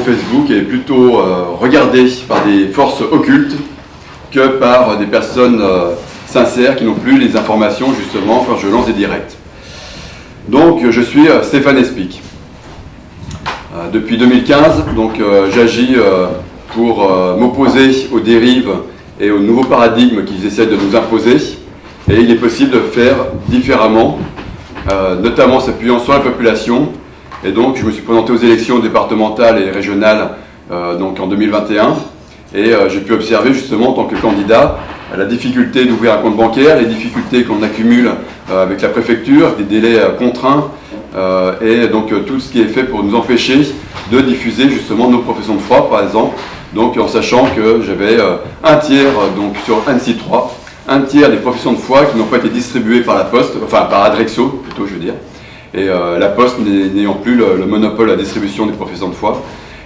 Facebook est plutôt regardé par des forces occultes que par des personnes sincères qui n'ont plus les informations justement quand je lance des directs. Donc je suis Stéphane Espic. Depuis 2015, j'agis pour m'opposer aux dérives et aux nouveaux paradigmes qu'ils essaient de nous imposer. Et il est possible de faire différemment, notamment s'appuyant sur la population. Et donc je me suis présenté aux élections départementales et régionales en 2021. Et j'ai pu observer justement en tant que candidat la difficulté d'ouvrir un compte bancaire, les difficultés qu'on accumule avec la préfecture, des délais contraints, et donc tout ce qui est fait pour nous empêcher de diffuser justement nos professions de foi, par exemple. Donc en sachant que j'avais un tiers sur Annecy 3, un tiers des professions de foi qui n'ont pas été distribuées par la Poste, enfin par Adrexo plutôt je veux dire, et la Poste n'ayant plus le monopole à la distribution des professions de foi.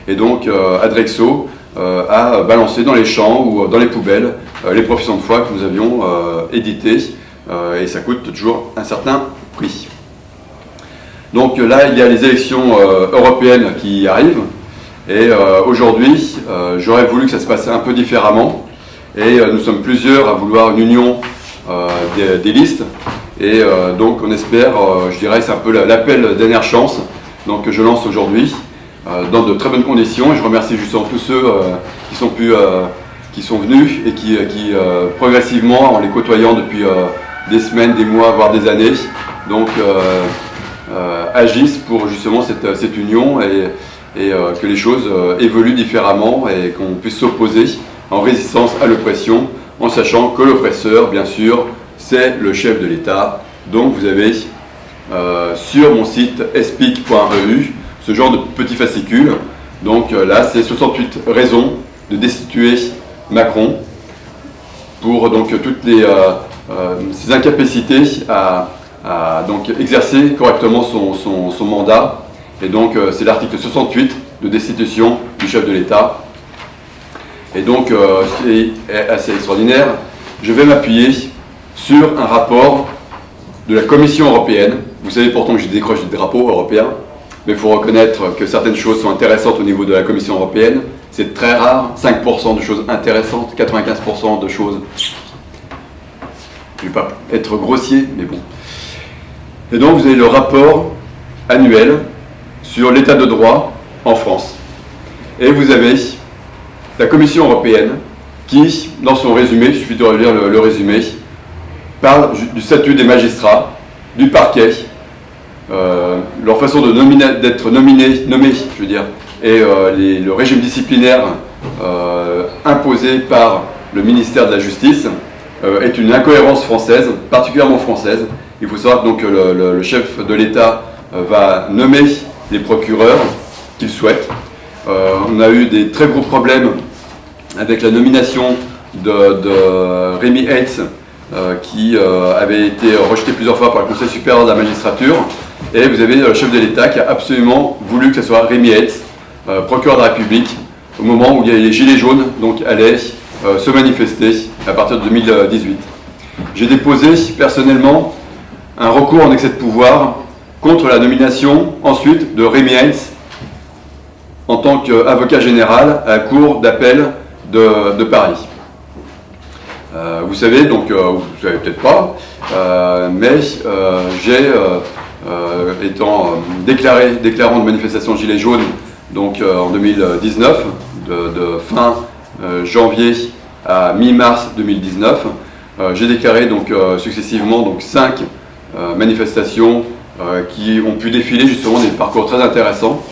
Et donc Adrexo a balancé dans les champs ou dans les poubelles les professions de foi que nous avions éditées, et ça coûte toujours un certain prix. Donc là, il y a les élections européennes qui arrivent, et aujourd'hui, j'aurais voulu que ça se passe un peu différemment, et nous sommes plusieurs à vouloir une union des listes, et donc on espère, je dirais, c'est un peu l'appel dernière chance, donc que je lance aujourd'hui, dans de très bonnes conditions, et je remercie justement tous ceux qui sont venus et qui progressivement, en les côtoyant depuis des semaines, des mois, voire des années, agissent pour justement cette union et que les choses évoluent différemment et qu'on puisse s'opposer en résistance à l'oppression, en sachant que l'oppresseur, bien sûr, c'est le chef de l'État. Donc vous avez sur mon site espic.eu ce genre de petits fascicules. Donc là, c'est 68 raisons de destituer Macron pour toutes ses incapacités à exercer correctement son mandat. Et donc c'est l'article 68 de destitution du chef de l'État. Et donc c'est assez extraordinaire. Je vais m'appuyer sur un rapport de la Commission européenne. Vous savez pourtant que je décroche des drapeaux européens, mais il faut reconnaître que certaines choses sont intéressantes au niveau de la Commission européenne. C'est très rare, 5% de choses intéressantes, 95% de choses... Je ne vais pas être grossier, mais bon. Et donc vous avez le rapport annuel sur l'état de droit en France. Et vous avez la Commission européenne qui, dans son résumé, il suffit de relire le résumé, parle du statut des magistrats, du parquet, leur façon d'être nommés, je veux dire, et le régime disciplinaire imposé par le ministère de la Justice est une incohérence française, particulièrement française. Il faut savoir donc que le chef de l'État va nommer les procureurs qu'il souhaite. On a eu des très gros problèmes avec la nomination de Rémi Heitz, qui avait été rejeté plusieurs fois par le Conseil supérieur de la magistrature. Et vous avez le chef de l'État qui a absolument voulu que ce soit Rémi Heitz, procureur de la République, au moment où il y a les Gilets jaunes allaient se manifester à partir de 2018. J'ai déposé personnellement un recours en excès de pouvoir contre la nomination ensuite de Rémi Heitz en tant qu'avocat général à la Cour d'appel de Paris. Vous savez, donc, vous ne savez peut-être pas, mais étant déclarant de manifestation Gilets jaunes en 2019, de fin janvier à mi-mars 2019, j'ai déclaré successivement 5 manifestations qui ont pu défiler justement des parcours très intéressants.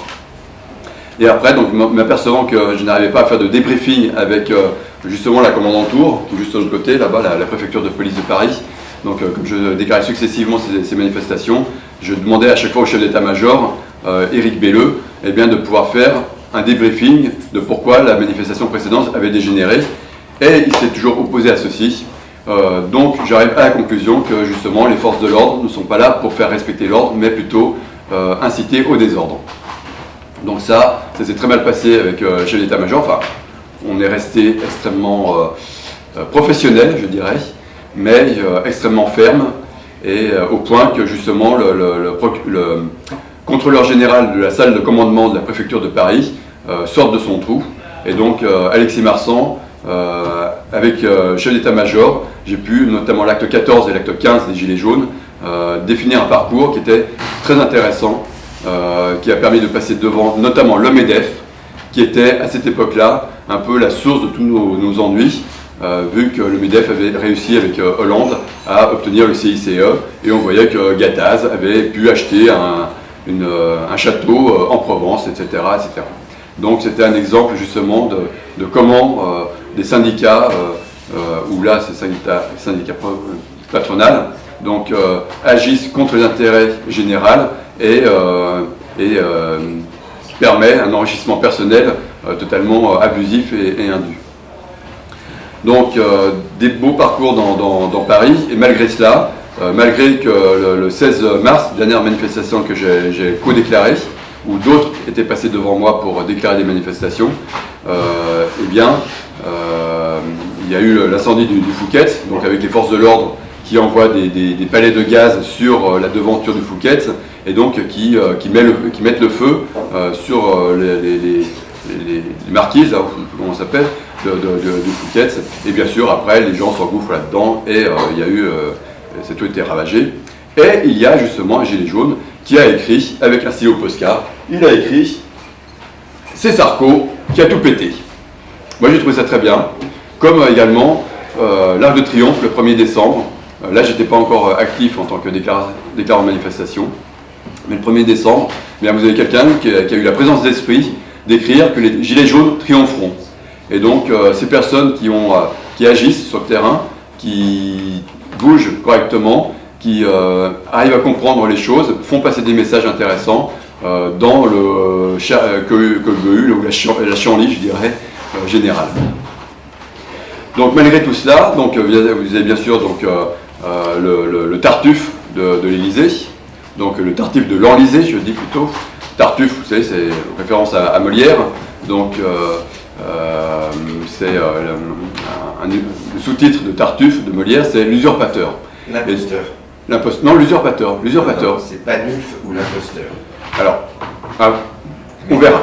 Et après, m'apercevant que je n'arrivais pas à faire de débriefing avec justement la commandante Tour, qui est juste de l'autre côté, là-bas, la préfecture de police de Paris. Donc, comme je déclarais successivement ces manifestations, je demandais à chaque fois au chef d'état-major, Éric Belleux, de pouvoir faire un débriefing de pourquoi la manifestation précédente avait dégénéré. Et il s'est toujours opposé à ceci. Donc, j'arrive à la conclusion que justement, les forces de l'ordre ne sont pas là pour faire respecter l'ordre, mais plutôt inciter au désordre. Donc ça s'est très mal passé avec le chef d'état-major. Enfin, on est resté extrêmement professionnel, je dirais, mais extrêmement ferme, et au point que justement le contrôleur général de la salle de commandement de la préfecture de Paris sorte de son trou. Et donc Alexis Marsan, avec chef d'état-major, j'ai pu, notamment l'acte 14 et l'acte 15 des Gilets jaunes, définir un parcours qui était très intéressant, qui a permis de passer devant notamment le MEDEF, qui était à cette époque-là un peu la source de tous nos ennuis, vu que le MEDEF avait réussi avec Hollande à obtenir le CICE, et on voyait que Gattaz avait pu acheter un château en Provence, etc., etc. Donc c'était un exemple justement de comment des syndicats, ou là c'est syndicats patronal, donc agissent contre l'intérêt général et permet un enrichissement personnel totalement abusif et indu. Donc des beaux parcours dans Paris, et malgré cela, malgré que le 16 mars, dernière manifestation que j'ai co-déclarée, où d'autres étaient passés devant moi pour déclarer des manifestations, eh bien, il y a eu l'incendie du Fouquet's, donc avec les forces de l'ordre qui envoient des palets de gaz sur la devanture du Fouquet's, et donc qui mettent le feu sur les marquises, comment on s'appelle, du Fouquet's, et bien sûr après les gens s'engouffrent là-dedans, et il y a eu, c'est tout été ravagé. Et il y a justement un gilet jaune qui a écrit, avec un stylo Posca, il a écrit « C'est Sarko qui a tout pété ». Moi j'ai trouvé ça très bien, comme également l'Arc de Triomphe le 1er décembre. Là j'étais pas encore actif en tant que déclarant de manifestation, mais le 1er décembre, eh bien, vous avez quelqu'un qui a eu la présence d'esprit d'écrire que les gilets jaunes triompheront. Et donc ces personnes qui agissent sur le terrain, qui bougent correctement, qui arrivent à comprendre les choses, font passer des messages intéressants dans le cohue ou la chienlit, je dirais, générale. Donc malgré tout cela, donc, vous avez bien sûr donc, le Tartuffe de l'Élysée, donc le Tartuffe de l'Enlysée, je dis plutôt. Tartuffe, vous savez, c'est référence à Molière, donc c'est le sous-titre de Tartuffe de Molière, c'est l'usurpateur. L'imposteur. Non, l'usurpateur. L'usurpateur. C'est pas Nulf ou l'imposteur. Alors, on verra.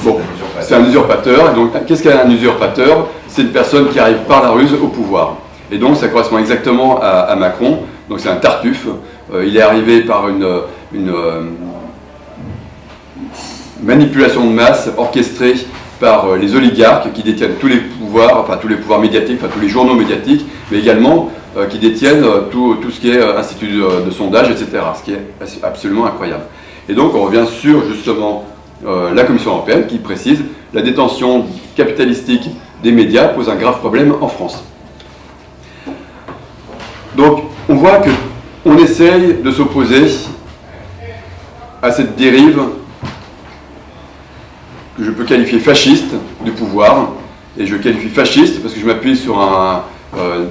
Bon, c'est un usurpateur. Et donc, qu'est-ce qu'un usurpateur? C'est une personne qui arrive par la ruse au pouvoir. Et donc, ça correspond exactement à Macron. Donc, c'est un Tartuffe. Il est arrivé par une manipulation de masse orchestrée par les oligarques qui détiennent tous les pouvoirs, enfin tous les pouvoirs médiatiques, enfin tous les journaux médiatiques, mais également qui détiennent tout ce qui est institut de sondage, etc. Ce qui est absolument incroyable. Et donc on revient sur justement la Commission européenne qui précise la détention capitalistique des médias pose un grave problème en France. Donc on voit qu'on essaye de s'opposer à cette dérive que je peux qualifier fasciste du pouvoir, et je qualifie fasciste parce que je m'appuie sur un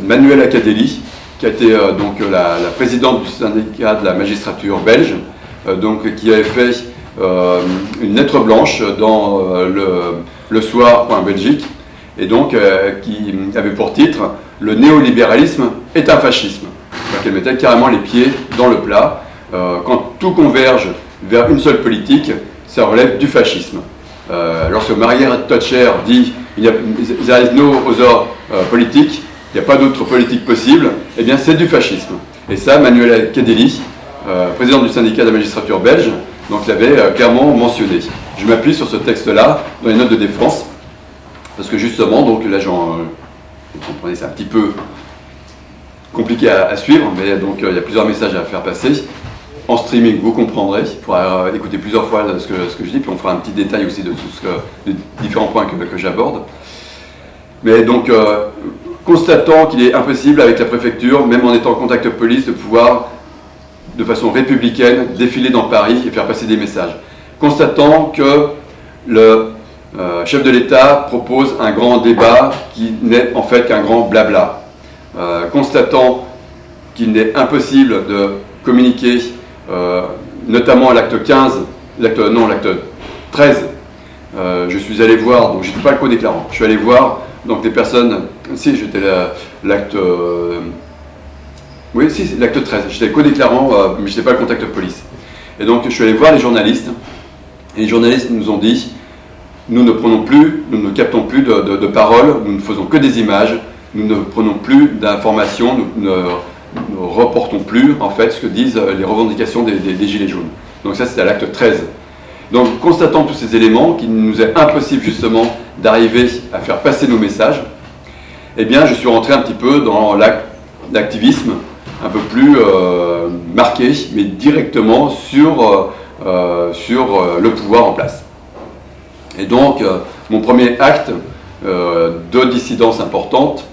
Manuel Acadélie, qui a été donc la présidente du syndicat de la magistrature belge, donc qui avait fait une lettre blanche dans le Soir.Belgique, et donc qui avait pour titre « Le néolibéralisme est un fascisme ». Donc elle mettait carrément les pieds dans le plat. Quand tout converge vers une seule politique, ça relève du fascisme. Lorsque Margaret Thatcher dit « There is no other politique », il n'y a pas d'autre politique possible, eh bien c'est du fascisme. Et ça, Manuel Cadeli, président du syndicat de la magistrature belge, donc l'avait clairement mentionné. Je m'appuie sur ce texte-là dans les notes de défense, parce que justement, donc là, vous comprenez, c'est un petit peu compliqué à suivre, mais donc il y a plusieurs messages à faire passer. En streaming, vous comprendrez, il faudra écouter plusieurs fois ce que je dis, puis on fera un petit détail aussi de des différents points que j'aborde. Mais donc, constatant qu'il est impossible avec la préfecture, même en étant en contact police, de pouvoir, de façon républicaine, défiler dans Paris et faire passer des messages. Constatant que le chef de l'État propose un grand débat qui n'est en fait qu'un grand blabla. Constatant qu'il n'est impossible de communiquer, notamment à l'acte 15, l'acte 13, je suis allé voir, donc je n'étais pas le co-déclarant, je suis allé voir donc des personnes, si j'étais l'acte, oui si c'est l'acte 13, j'étais le co-déclarant, mais je n'étais pas le contact police. Et donc je suis allé voir les journalistes, et les journalistes nous ont dit, nous ne captons plus de paroles, nous ne faisons que des images, nous ne prenons plus d'informations, nous ne reportons plus en fait ce que disent les revendications des Gilets jaunes. Donc ça c'est à l'acte 13. Donc constatant tous ces éléments, qu'il nous est impossible justement d'arriver à faire passer nos messages, eh bien je suis rentré un petit peu dans l'activisme un peu plus marqué, mais directement sur le pouvoir en place. Et donc mon premier acte de dissidence importante,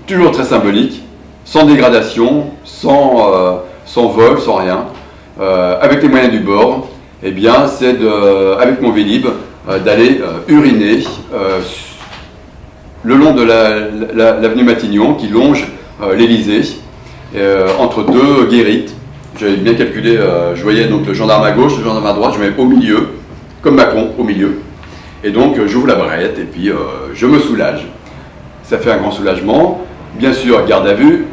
toujours très symbolique, sans dégradation, sans vol, sans rien, avec les moyens du bord, eh bien, c'est avec mon Vélib d'aller uriner le long de l'avenue Matignon qui longe l'Élysée, entre deux guérites. J'avais bien calculé, je voyais donc le gendarme à gauche, le gendarme à droite, je me mets au milieu, comme Macron, au milieu. Et donc j'ouvre la barrette et puis je me soulage. Ça fait un grand soulagement. Bien sûr, garde à vue.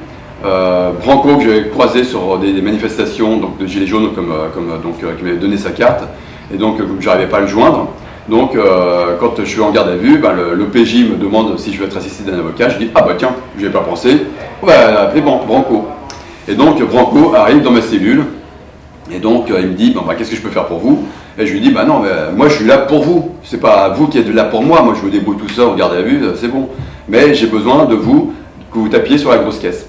Branco, que j'avais croisé sur des manifestations donc, de Gilets jaunes, qui m'avait donné sa carte, et donc je n'arrivais pas à le joindre. Donc quand je suis en garde à vue, le PJ me demande si je veux être assisté d'un avocat. Je dis ah bah tiens, je n'y ai pas pensé, on va appeler Branco. Et donc Branco arrive dans ma cellule, et donc il me dit qu'est-ce que je peux faire pour vous? Et je lui dis non, mais moi je suis là pour vous, c'est pas vous qui êtes là pour moi, moi je me débrouille tout ça en garde à vue, c'est bon. Mais j'ai besoin de vous, que vous tapiez sur la grosse caisse.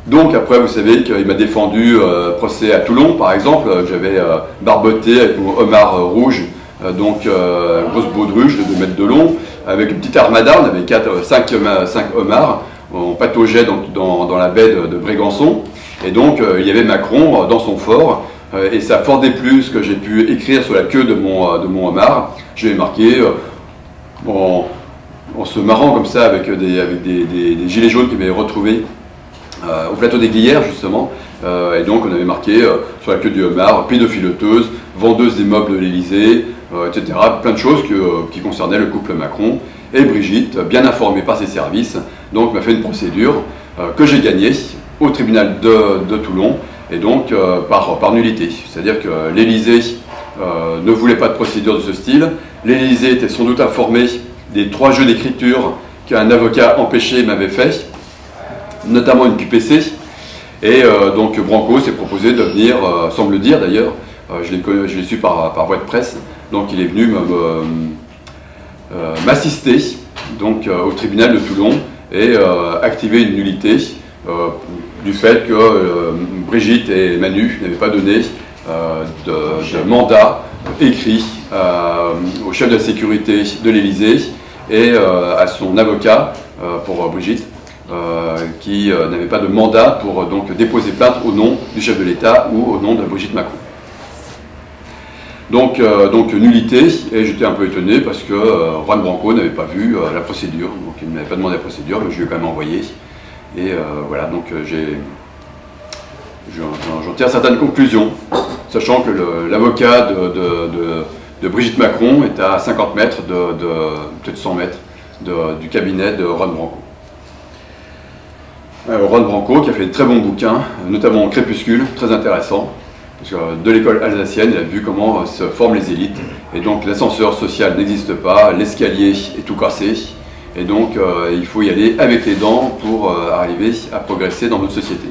Donc après, vous savez qu'il m'a défendu procès à Toulon, par exemple. J'avais barboté avec mon homard rouge, grosse baudruche de 2 mètres de long, avec une petite armada, on avait 5 homards, on pataugeait dans la baie de Brégançon, et donc il y avait Macron dans son fort, et ça a fort déplu ce que j'ai pu écrire sur la queue de mon homard. Je l'ai marqué en se marrant comme ça avec des gilets jaunes qui m'avaient retrouvé au plateau des Glières justement, et donc on avait marqué sur la queue du homard, pédophileteuse, vendeuse des meubles de l'Élysée, etc. Plein de choses qui concernaient le couple Macron. Et Brigitte, bien informée par ses services, donc m'a fait une procédure que j'ai gagnée au tribunal de Toulon, et donc par nullité. C'est-à-dire que l'Élysée ne voulait pas de procédure de ce style. L'Élysée était sans doute informé des 3 jeux d'écriture qu'un avocat empêché m'avait fait, notamment une QPC, et donc Branco s'est proposé de venir, sans me le dire d'ailleurs, je l'ai su par voie de presse, donc il est venu m'assister donc au tribunal de Toulon et activer une nullité du fait que Brigitte et Manu n'avaient pas donné de mandat écrit au chef de la sécurité de l'Élysée et à son avocat pour Brigitte, qui n'avait pas de mandat pour donc déposer plainte au nom du chef de l'État ou au nom de Brigitte Macron. Donc nullité, et j'étais un peu étonné parce que Juan Branco n'avait pas vu la procédure, donc il ne m'avait pas demandé la procédure, mais je lui ai quand même envoyé. Et voilà, donc j'en tire certaines conclusions, sachant que l'avocat de Brigitte Macron est à 50 mètres, peut-être 100 mètres, du cabinet de Juan Branco. Juan Branco qui a fait de très bons bouquins, notamment Crépuscule, très intéressant, parce que de l'école alsacienne, il a vu comment se forment les élites, et donc l'ascenseur social n'existe pas, l'escalier est tout cassé, et donc il faut y aller avec les dents pour arriver à progresser dans notre société.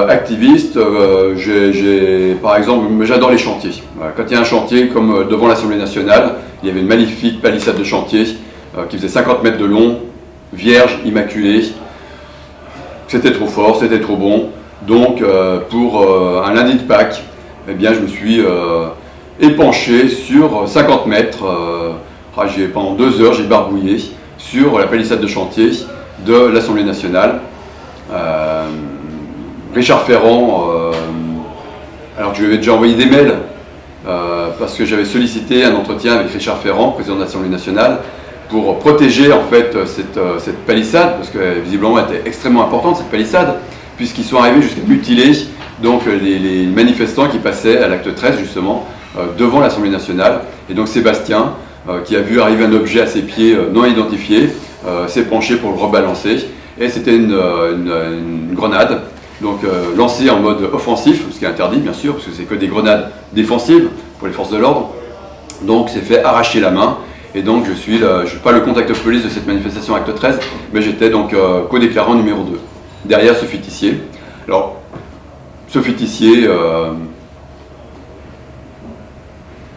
Activiste, par exemple, j'adore les chantiers. Quand il y a un chantier, comme devant l'Assemblée nationale, il y avait une magnifique palissade de chantier qui faisait 50 mètres de long, vierge, immaculée. C'était trop fort, c'était trop bon. Donc, pour un lundi de Pâques, eh bien, je me suis épanché sur 50 mètres. Pendant 2 heures, j'ai barbouillé sur la palissade de chantier de l'Assemblée nationale. Richard Ferrand, alors que je lui avais déjà envoyé des mails, parce que j'avais sollicité un entretien avec Richard Ferrand, président de l'Assemblée nationale, pour protéger en fait cette palissade, parce que visiblement elle était extrêmement importante cette palissade, puisqu'ils sont arrivés jusqu'à mutiler donc, les manifestants qui passaient à l'acte 13 justement, devant l'Assemblée nationale. Et donc Sébastien, qui a vu arriver un objet à ses pieds non identifié, s'est penché pour le rebalancer, et c'était une grenade donc lancé en mode offensif, ce qui est interdit bien sûr, parce que c'est que des grenades défensives pour les forces de l'ordre. Donc c'est fait arracher la main, et donc je suis pas le contact police de cette manifestation acte 13, mais j'étais donc co-déclarant numéro 2, derrière Sophie Tissier. Alors, Sophie Tissier...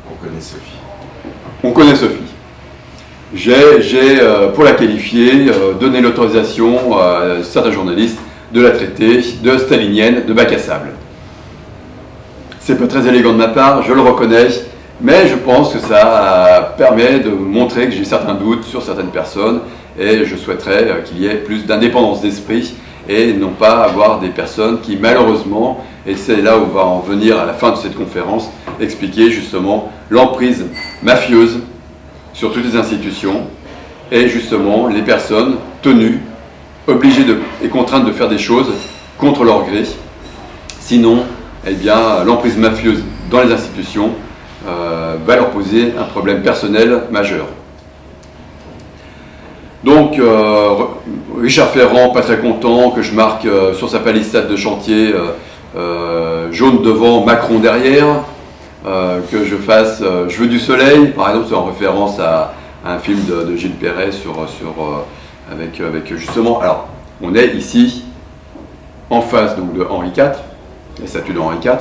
On connaît Sophie. On connaît Sophie. J'ai pour la qualifier, donné l'autorisation à certains journalistes de la traiter de stalinienne, de bac à sable. C'est pas très élégant de ma part, je le reconnais, mais je pense que ça permet de montrer que j'ai certains doutes sur certaines personnes, et je souhaiterais qu'il y ait plus d'indépendance d'esprit et non pas avoir des personnes qui malheureusement, et c'est là où on va en venir à la fin de cette conférence, expliquer justement l'emprise mafieuse sur toutes les institutions et justement les personnes tenues, obligées et contraintes de faire des choses contre leur gré. Sinon, eh bien, l'emprise mafieuse dans les institutions va leur poser un problème personnel majeur. Donc, Richard Ferrand, pas très content que je marque sur sa palissade de chantier jaune devant, Macron derrière, que je fasse Je veux du soleil, par exemple, c'est en référence à un film de Gilles Perret avec justement, alors, on est ici en face donc, de Henri IV, la statue de Henri IV,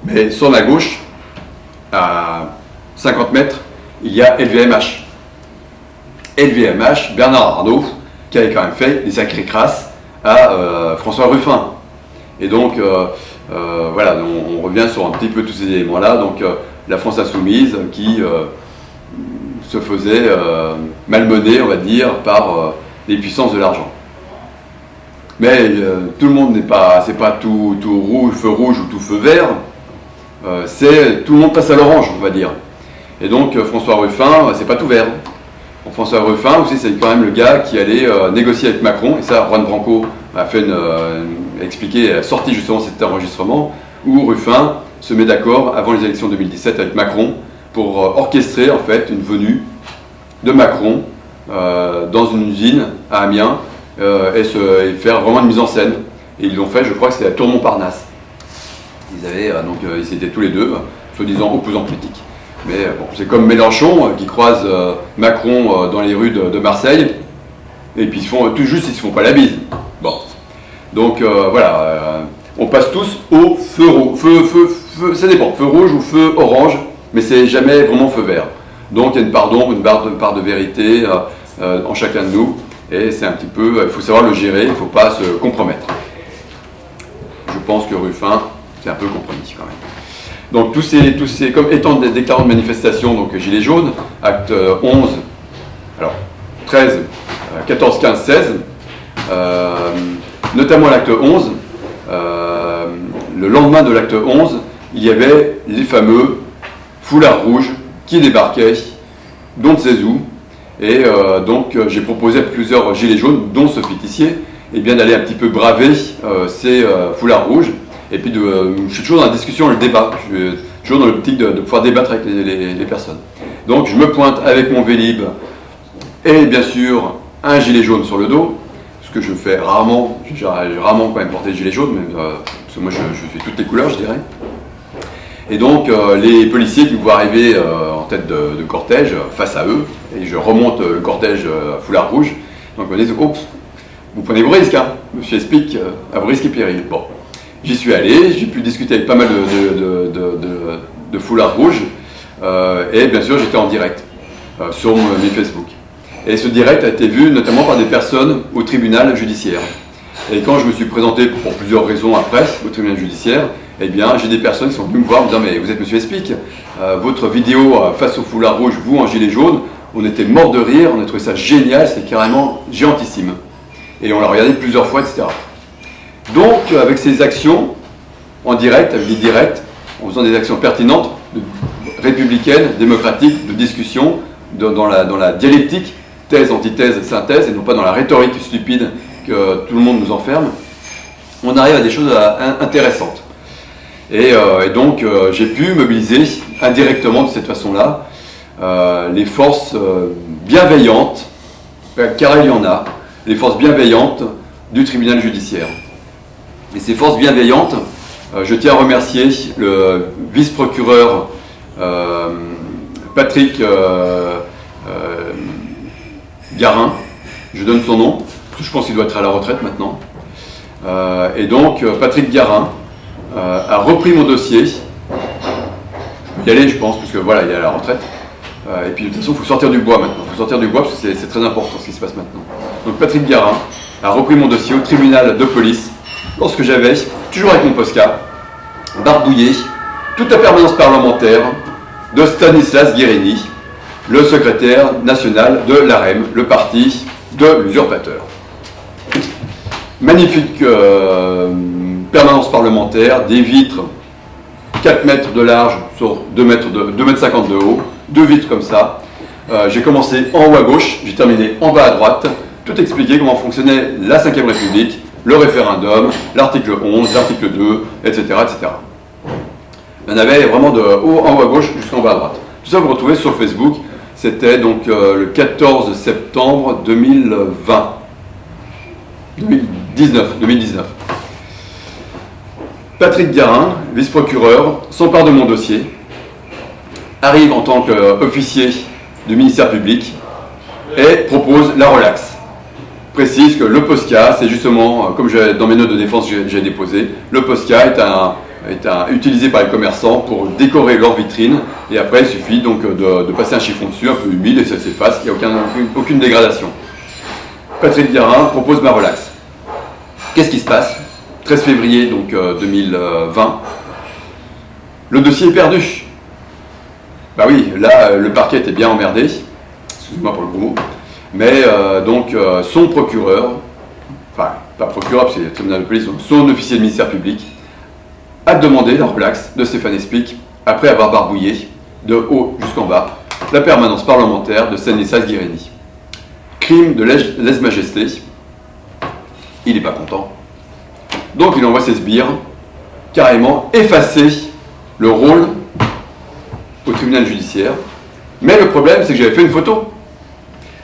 mais sur ma gauche, à 50 mètres, il y a LVMH. LVMH, Bernard Arnault, qui avait quand même fait des sacrées crasses à François Ruffin. Et donc, voilà, on revient sur un petit peu tous ces éléments-là. Donc, la France insoumise qui se faisait malmener, on va dire, par les puissances de l'argent. Mais tout le monde c'est pas tout rouge, feu rouge ou tout feu vert. Tout le monde passe à l'orange, on va dire. Et donc, François Ruffin, c'est pas tout vert. François Ruffin aussi, c'est quand même le gars qui allait négocier avec Macron, et ça, Juan Branco a fait a sorti justement cet enregistrement, où Ruffin se met d'accord avant les élections 2017 avec Macron pour orchestrer en fait une venue de Macron dans une usine à Amiens et faire vraiment une mise en scène. Et ils l'ont fait, je crois que c'était à Tour-Montparnasse. Ils étaient tous les deux, soi-disant opposants politiques. Mais bon, c'est comme Mélenchon qui croise Macron dans les rues de Marseille, et puis tout juste ils se font pas la bise. Bon, donc voilà, on passe tous au feu, ça dépend, feu rouge ou feu orange, mais c'est jamais vraiment feu vert. Donc il y a une part d'ombre, une part de vérité en chacun de nous, et c'est un petit peu, il faut savoir le gérer, il ne faut pas se compromettre. Je pense que Ruffin, c'est un peu compromis quand même. Donc tous ces comme étant des déclarants de manifestation, donc Gilets jaunes, acte 11, alors 13, 14, 15, 16, notamment l'acte 11, le lendemain de l'acte 11, il y avait les fameux foulards rouges qui débarquaient, dont de ses où, et donc j'ai proposé à plusieurs Gilets jaunes, dont Sophie Tissier, eh bien d'aller un petit peu braver ces foulards rouges. Et puis, je suis toujours dans la discussion, le débat. Je suis toujours dans l'optique de pouvoir débattre avec les personnes. Donc, je me pointe avec mon Vélib et bien sûr un gilet jaune sur le dos, ce que je fais rarement. J'ai rarement quand même porté le gilet jaune, mais, parce que moi, je fais toutes les couleurs, je dirais. Et donc, les policiers qui me voient arriver en tête de cortège face à eux, et je remonte le cortège à foulard rouge, donc ils me disent « Oh, vous prenez vos risques, hein, monsieur explique, à vos risques et périls. » Bon. J'y suis allé, j'ai pu discuter avec pas mal de foulards rouges, et bien sûr j'étais en direct sur mes Facebook. Et ce direct a été vu notamment par des personnes au tribunal judiciaire. Et quand je me suis présenté pour plusieurs raisons après au tribunal judiciaire, eh bien j'ai des personnes qui sont venues me voir en me disant « Mais vous êtes monsieur Explique, votre vidéo face au foulard rouge, vous en gilet jaune, on était morts de rire, on a trouvé ça génial, c'est carrément géantissime. » Et on l'a regardé plusieurs fois, etc. Donc, avec ces actions en direct, avec des directs, en faisant des actions pertinentes, républicaines, démocratiques, de discussion, dans la dialectique, thèse, antithèse, synthèse, et non pas dans la rhétorique stupide que tout le monde nous enferme, on arrive à des choses intéressantes. Et donc, j'ai pu mobiliser indirectement de cette façon-là les forces bienveillantes, car il y en a, les forces bienveillantes du tribunal judiciaire. Et ces forces bienveillantes, je tiens à remercier le vice-procureur Patrick Garin, je donne son nom, parce que je pense qu'il doit être à la retraite maintenant. Et donc Patrick Garin a repris mon dossier. Je peux y aller, je pense, parce que voilà, il est à la retraite. Et puis de toute façon, il faut sortir du bois maintenant. Il faut sortir du bois parce que c'est très important ce qui se passe maintenant. Donc Patrick Garin a repris mon dossier au tribunal de police lorsque j'avais, toujours avec mon Posca, barbouillé toute la permanence parlementaire de Stanislas Guérini, le secrétaire national de l'AREM, le parti de l'usurpateur. Magnifique permanence parlementaire, des vitres 4 mètres de large sur 2 mètres 50 de haut, 2 vitres comme ça. J'ai commencé en haut à gauche, j'ai terminé en bas à droite, tout expliqué comment fonctionnait la Ve République, le référendum, l'article 11, l'article 2, etc., etc. Il y en avait vraiment de haut en haut à gauche jusqu'en bas à droite. Tout ça vous retrouvez sur Facebook, c'était donc le 14 septembre 2020. 2019. Patrick Garin, vice-procureur, s'empare de mon dossier, arrive en tant qu'officier du ministère public et propose la relaxe. Précise que le POSCA, c'est justement, comme dans mes notes de défense j'ai déposé, le POSCA est utilisé par les commerçants pour décorer leur vitrine et après il suffit donc de passer un chiffon dessus, un peu humide et ça s'efface, il n'y a aucune dégradation. Patrick Garin propose ma relaxe. Qu'est-ce qui se passe ? 13 février donc, 2020, le dossier est perdu. Bah oui, là, le parquet était bien emmerdé, excusez-moi pour le gros mot, mais son procureur, enfin, pas procureur, parce qu'il y a le tribunal de police, donc son officier de ministère public, a demandé la relaxe de Stéphane Espic, après avoir barbouillé, de haut jusqu'en bas, la permanence parlementaire de Stanislas Guérini. Crime de lèse-majesté, il n'est pas content. Donc il envoie ses sbires carrément effacer le rôle au tribunal judiciaire. Mais le problème, c'est que j'avais fait une photo.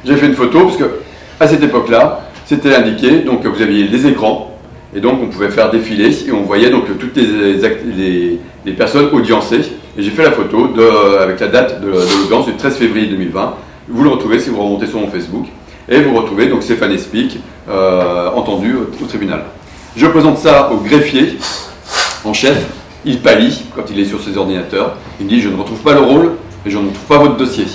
J'ai fait une photo parce que à cette époque-là, c'était indiqué, donc vous aviez les écrans, et donc on pouvait faire défiler, et on voyait donc toutes les personnes audiencées. Et j'ai fait la photo avec la date de l'audience du 13 février 2020. Vous le retrouvez si vous remontez sur mon Facebook. Et vous retrouvez donc Stéphane Espic entendu au tribunal. Je présente ça au greffier en chef, il pâlit quand il est sur ses ordinateurs, il me dit « je ne retrouve pas le rôle et je ne retrouve pas votre dossier ».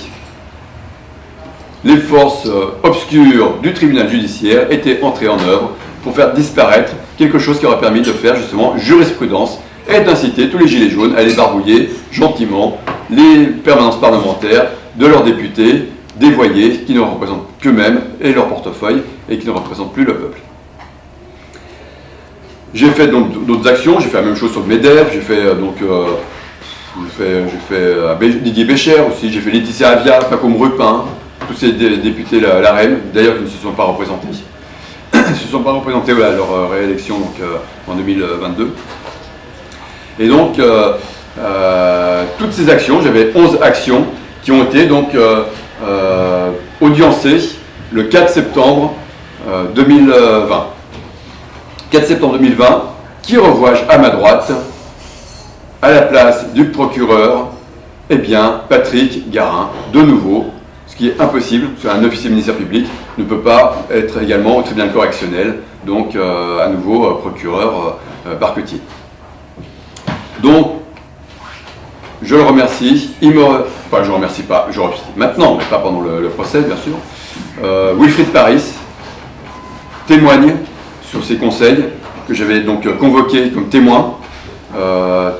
Les forces obscures du tribunal judiciaire étaient entrées en œuvre pour faire disparaître quelque chose qui aurait permis de faire justement jurisprudence et d'inciter tous les gilets jaunes à aller barbouiller gentiment les permanences parlementaires de leurs députés dévoyés qui ne représentent qu'eux-mêmes et leur portefeuille et qui ne représentent plus le peuple. J'ai fait donc d'autres actions, j'ai fait la même chose sur le MEDEF, j'ai fait Didier Bécher aussi, j'ai fait Laetitia Avia, Paco Rupin, tous ces députés l'AREM, d'ailleurs qui ne se sont pas représentés. Ils ne se sont pas représentés à leur réélection donc, en 2022. Et donc, toutes ces actions, j'avais 11 actions qui ont été donc audiencées le 4 septembre 2020. 4 septembre 2020, qui revois-je à ma droite, à la place du procureur, eh bien, Patrick Garin, de nouveau, ce qui est impossible, parce qu'un officier de ministère public ne peut pas être également au tribunal correctionnel, donc à nouveau procureur parquetier. Donc, je le remercie, je le remercie pas, je le remercie maintenant, mais pas pendant le procès, bien sûr. Wilfried Paris témoigne sur ces conseils que j'avais donc convoqués comme témoin,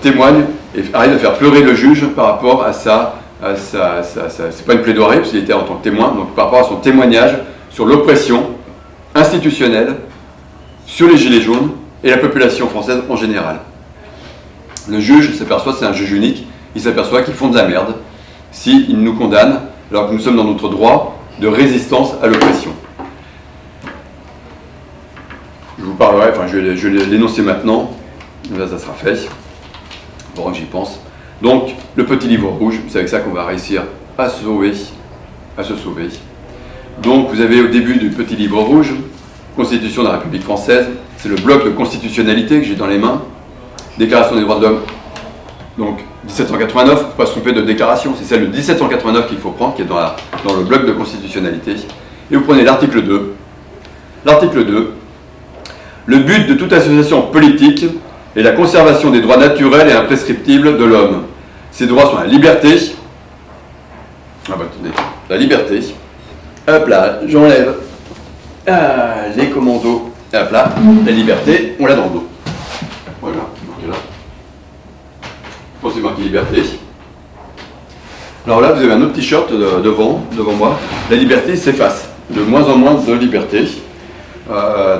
témoigne et arrive à faire pleurer le juge par rapport à c'est pas une plaidoirie parce qu'il était en tant que témoin, donc par rapport à son témoignage sur l'oppression institutionnelle sur les gilets jaunes et la population française en général. Le juge s'aperçoit, c'est un juge unique, il s'aperçoit qu'ils font de la merde s'ils nous condamnent alors que nous sommes dans notre droit de résistance à l'oppression. Je vous parlerai, enfin je vais l'énoncer maintenant, là ça sera fait, pendant que j'y pense. Donc, le petit livre rouge, c'est avec ça qu'on va réussir à se sauver. Donc, vous avez au début du petit livre rouge, Constitution de la République française, c'est le bloc de constitutionnalité que j'ai dans les mains. Déclaration des droits de l'homme, donc 1789, il ne faut pas se tromper de déclaration, c'est celle de 1789 qu'il faut prendre, qui est dans le bloc de constitutionnalité. Et vous prenez l'article 2. L'article 2, le but de toute association politique est la conservation des droits naturels et imprescriptibles de l'homme. Ces droits sont la liberté, la liberté, hop là, j'enlève les commandos, hop là, la liberté, on l'a dans le dos. Voilà, marqué là. Je pense que c'est marqué liberté. Alors là, vous avez un autre t-shirt devant moi. La liberté s'efface. De moins en moins de liberté.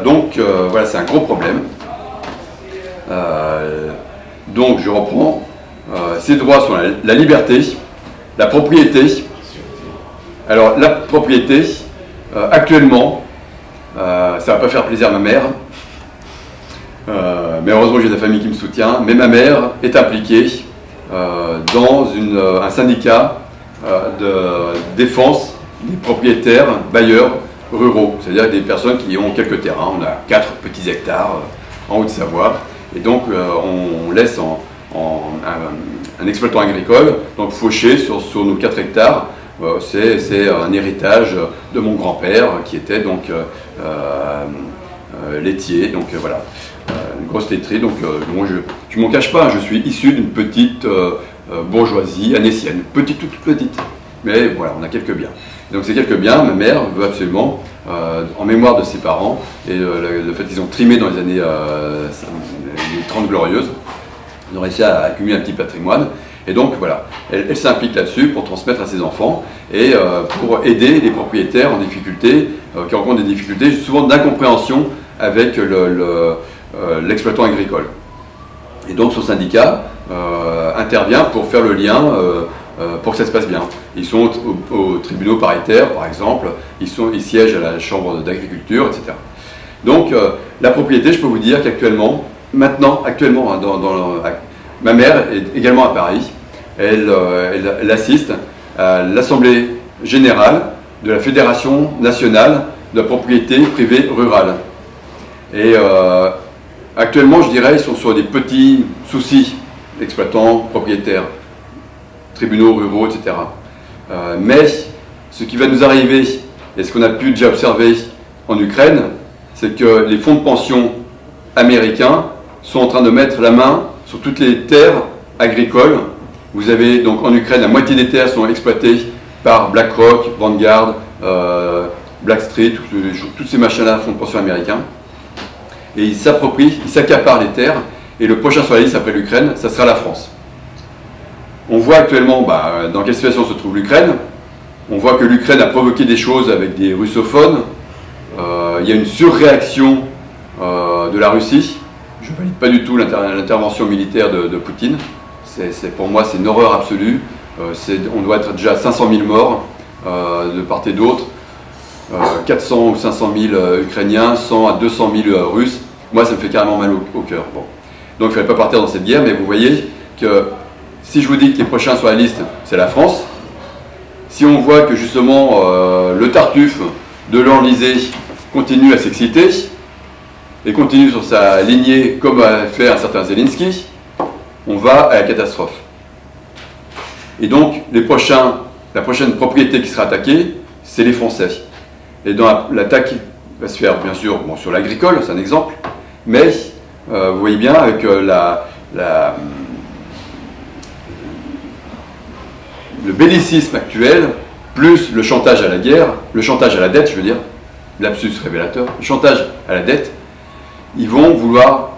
Donc, voilà, c'est un gros problème. Donc, je reprends. Ces droits sont la liberté, la propriété. Alors, la propriété, actuellement, ça ne va pas faire plaisir à ma mère. Mais heureusement j'ai de la famille qui me soutient, mais ma mère est impliquée dans un syndicat de défense des propriétaires bailleurs ruraux, c'est-à-dire des personnes qui ont quelques terrains. On a 4 petits hectares en Haute-Savoie, et donc on laisse un exploitant agricole donc faucher sur nos 4 hectares. C'est un héritage de mon grand-père qui était donc laitier, donc voilà. Une grosse laiterie, donc moi je ne m'en cache pas, je suis issu d'une petite bourgeoisie annécienne, toute petite, mais voilà, on a quelques biens. Donc ces quelques biens, ma mère veut absolument, en mémoire de ses parents, et le fait qu'ils ont trimé dans les années les 30 glorieuses, ils ont réussi à accumuler un petit patrimoine, et donc voilà, elle s'implique là-dessus pour transmettre à ses enfants, et pour aider les propriétaires en difficulté, qui rencontrent des difficultés souvent d'incompréhension avec l'exploitant agricole. Et donc son syndicat intervient pour faire le lien, pour que ça se passe bien. Ils sont aux tribunaux paritaires, par exemple, ils siègent à la chambre d'agriculture, etc. Donc la propriété, je peux vous dire qu'actuellement, actuellement, ma mère est également à Paris, elle assiste à l'Assemblée générale de la Fédération nationale de la propriété privée rurale. Et actuellement, je dirais, ils sont sur des petits soucis, exploitants, propriétaires, tribunaux ruraux, etc. Mais ce qui va nous arriver, et ce qu'on a pu déjà observer en Ukraine, c'est que les fonds de pension américains sont en train de mettre la main sur toutes les terres agricoles. Vous avez donc en Ukraine, la moitié des terres sont exploitées par BlackRock, Vanguard, Blackstreet, tous ces machins-là, fonds de pension américains. Et ils s'approprient, ils s'accaparent les terres, et le prochain sur la liste après l'Ukraine, ça sera la France. On voit actuellement dans quelle situation se trouve l'Ukraine. On voit que l'Ukraine a provoqué des choses avec des russophones. Il y a une surréaction de la Russie. Je ne valide pas du tout l'intervention militaire de Poutine. Pour moi, c'est une horreur absolue. On doit être déjà à 500 000 morts de part et d'autre. 400 ou 500 000 Ukrainiens, 100 à 200 000 Russes. Moi, ça me fait carrément mal au cœur. Bon. Donc, il ne fallait pas partir dans cette guerre, mais vous voyez que si je vous dis que les prochains sur la liste, c'est la France, si on voit que justement le Tartuffe de l'Enlisée continue à s'exciter et continue sur sa lignée comme a fait un certain Zelensky, on va à la catastrophe. Et donc, la prochaine propriété qui sera attaquée, c'est les Français. Et dans l'attaque va se faire, bien sûr, sur l'agricole, c'est un exemple, mais vous voyez bien avec le bellicisme actuel, plus le chantage à la guerre, le chantage à la dette, je veux dire, lapsus révélateur, le chantage à la dette, ils vont vouloir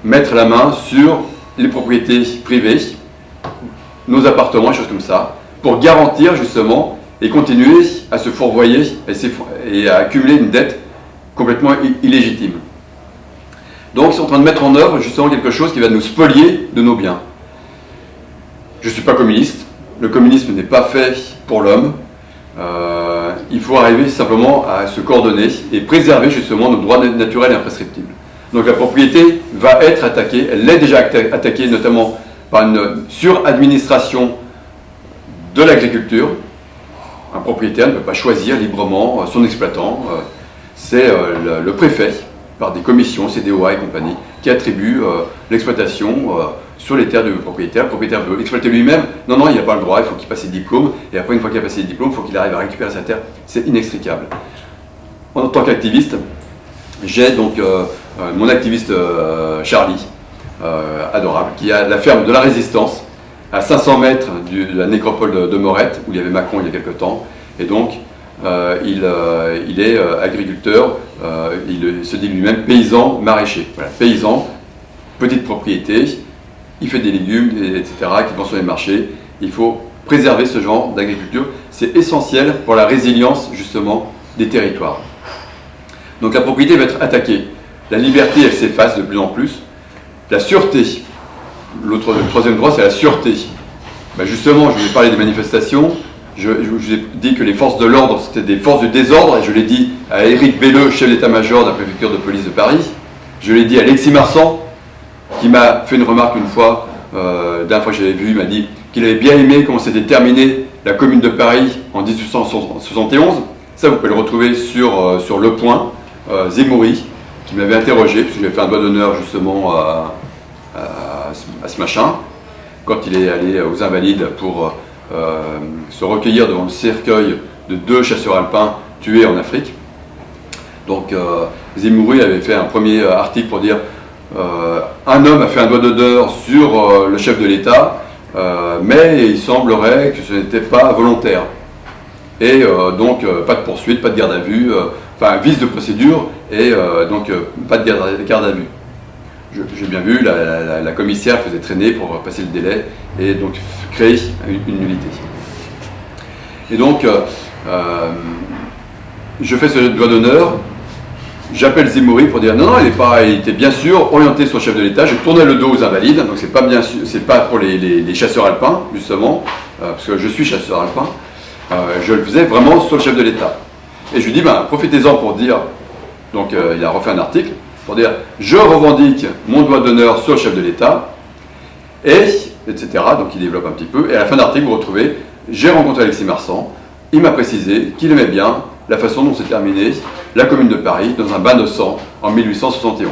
mettre la main sur les propriétés privées, nos appartements, des choses comme ça, pour garantir justement et continuer à se fourvoyer et à accumuler une dette complètement illégitime. Donc ils sont en train de mettre en œuvre justement quelque chose qui va nous spolier de nos biens. Je ne suis pas communiste, le communisme n'est pas fait pour l'homme, il faut arriver simplement à se coordonner et préserver justement nos droits naturels et imprescriptibles. Donc la propriété va être attaquée, elle l'est déjà attaquée notamment par une suradministration de l'agriculture. Un propriétaire ne peut pas choisir librement son exploitant. c'est le préfet, par des commissions, CDOA et compagnie, qui attribue l'exploitation sur les terres du propriétaire. Le propriétaire veut exploiter lui-même. Non, non, il n'a pas le droit, il faut qu'il passe ses diplômes. Et après, une fois qu'il a passé les diplômes, il faut qu'il arrive à récupérer sa terre. C'est inextricable. En tant qu'activiste, j'ai donc mon activiste Charlie, adorable, qui a la ferme de la Résistance, à 500 mètres de la nécropole de Morette, où il y avait Macron il y a quelque temps. Et donc, il est agriculteur, il se dit lui-même paysan maraîcher. Voilà, paysan, petite propriété, il fait des légumes, etc., qu'il vend sur les marchés. Il faut préserver ce genre d'agriculture. C'est essentiel pour la résilience, justement, des territoires. Donc la propriété va être attaquée. La liberté, elle s'efface de plus en plus. La sûreté, le troisième droit, c'est la sûreté. Ben justement, je vous ai parlé des manifestations. Je vous ai dit que les forces de l'ordre, c'était des forces du désordre, et je l'ai dit à Éric Belleux, chef d'état-major de la préfecture de police de Paris. Je l'ai dit à Alexis Marsan, qui m'a fait une remarque une fois, la dernière fois que je l'avais vu, il m'a dit qu'il avait bien aimé comment s'était terminée la Commune de Paris en 1871. Ça, vous pouvez le retrouver sur Le Point, Zemmouri, qui m'avait interrogé, parce que j'avais fait un doigt d'honneur justement à ce machin, quand il est allé aux Invalides pour se recueillir devant le cercueil de 2 chasseurs alpins tués en Afrique. Donc Zemmouri avait fait un premier article pour dire un homme a fait un doigt d'honneur sur le chef de l'État, mais il semblerait que ce n'était pas volontaire. Et donc pas de poursuite, pas de garde à vue, enfin vice de procédure et donc pas de garde à vue. J'ai bien vu, la commissaire faisait traîner pour passer le délai et donc créer une nullité. Et donc, je fais ce doigt d'honneur, j'appelle Zemmouri pour dire non, il était bien sûr orienté sur le chef de l'État, je tournais le dos aux Invalides, donc c'est pas pour les chasseurs alpins, justement, parce que je suis chasseur alpin, je le faisais vraiment sur le chef de l'État. Et je lui dis, profitez-en pour dire, donc il a refait un article, pour dire je revendique mon doigt d'honneur sur le chef de l'État, etc. Donc il développe un petit peu. Et à la fin de l'article, vous retrouvez j'ai rencontré Alexis Marsan, il m'a précisé qu'il aimait bien la façon dont s'est terminée la Commune de Paris dans un bain de sang en 1871.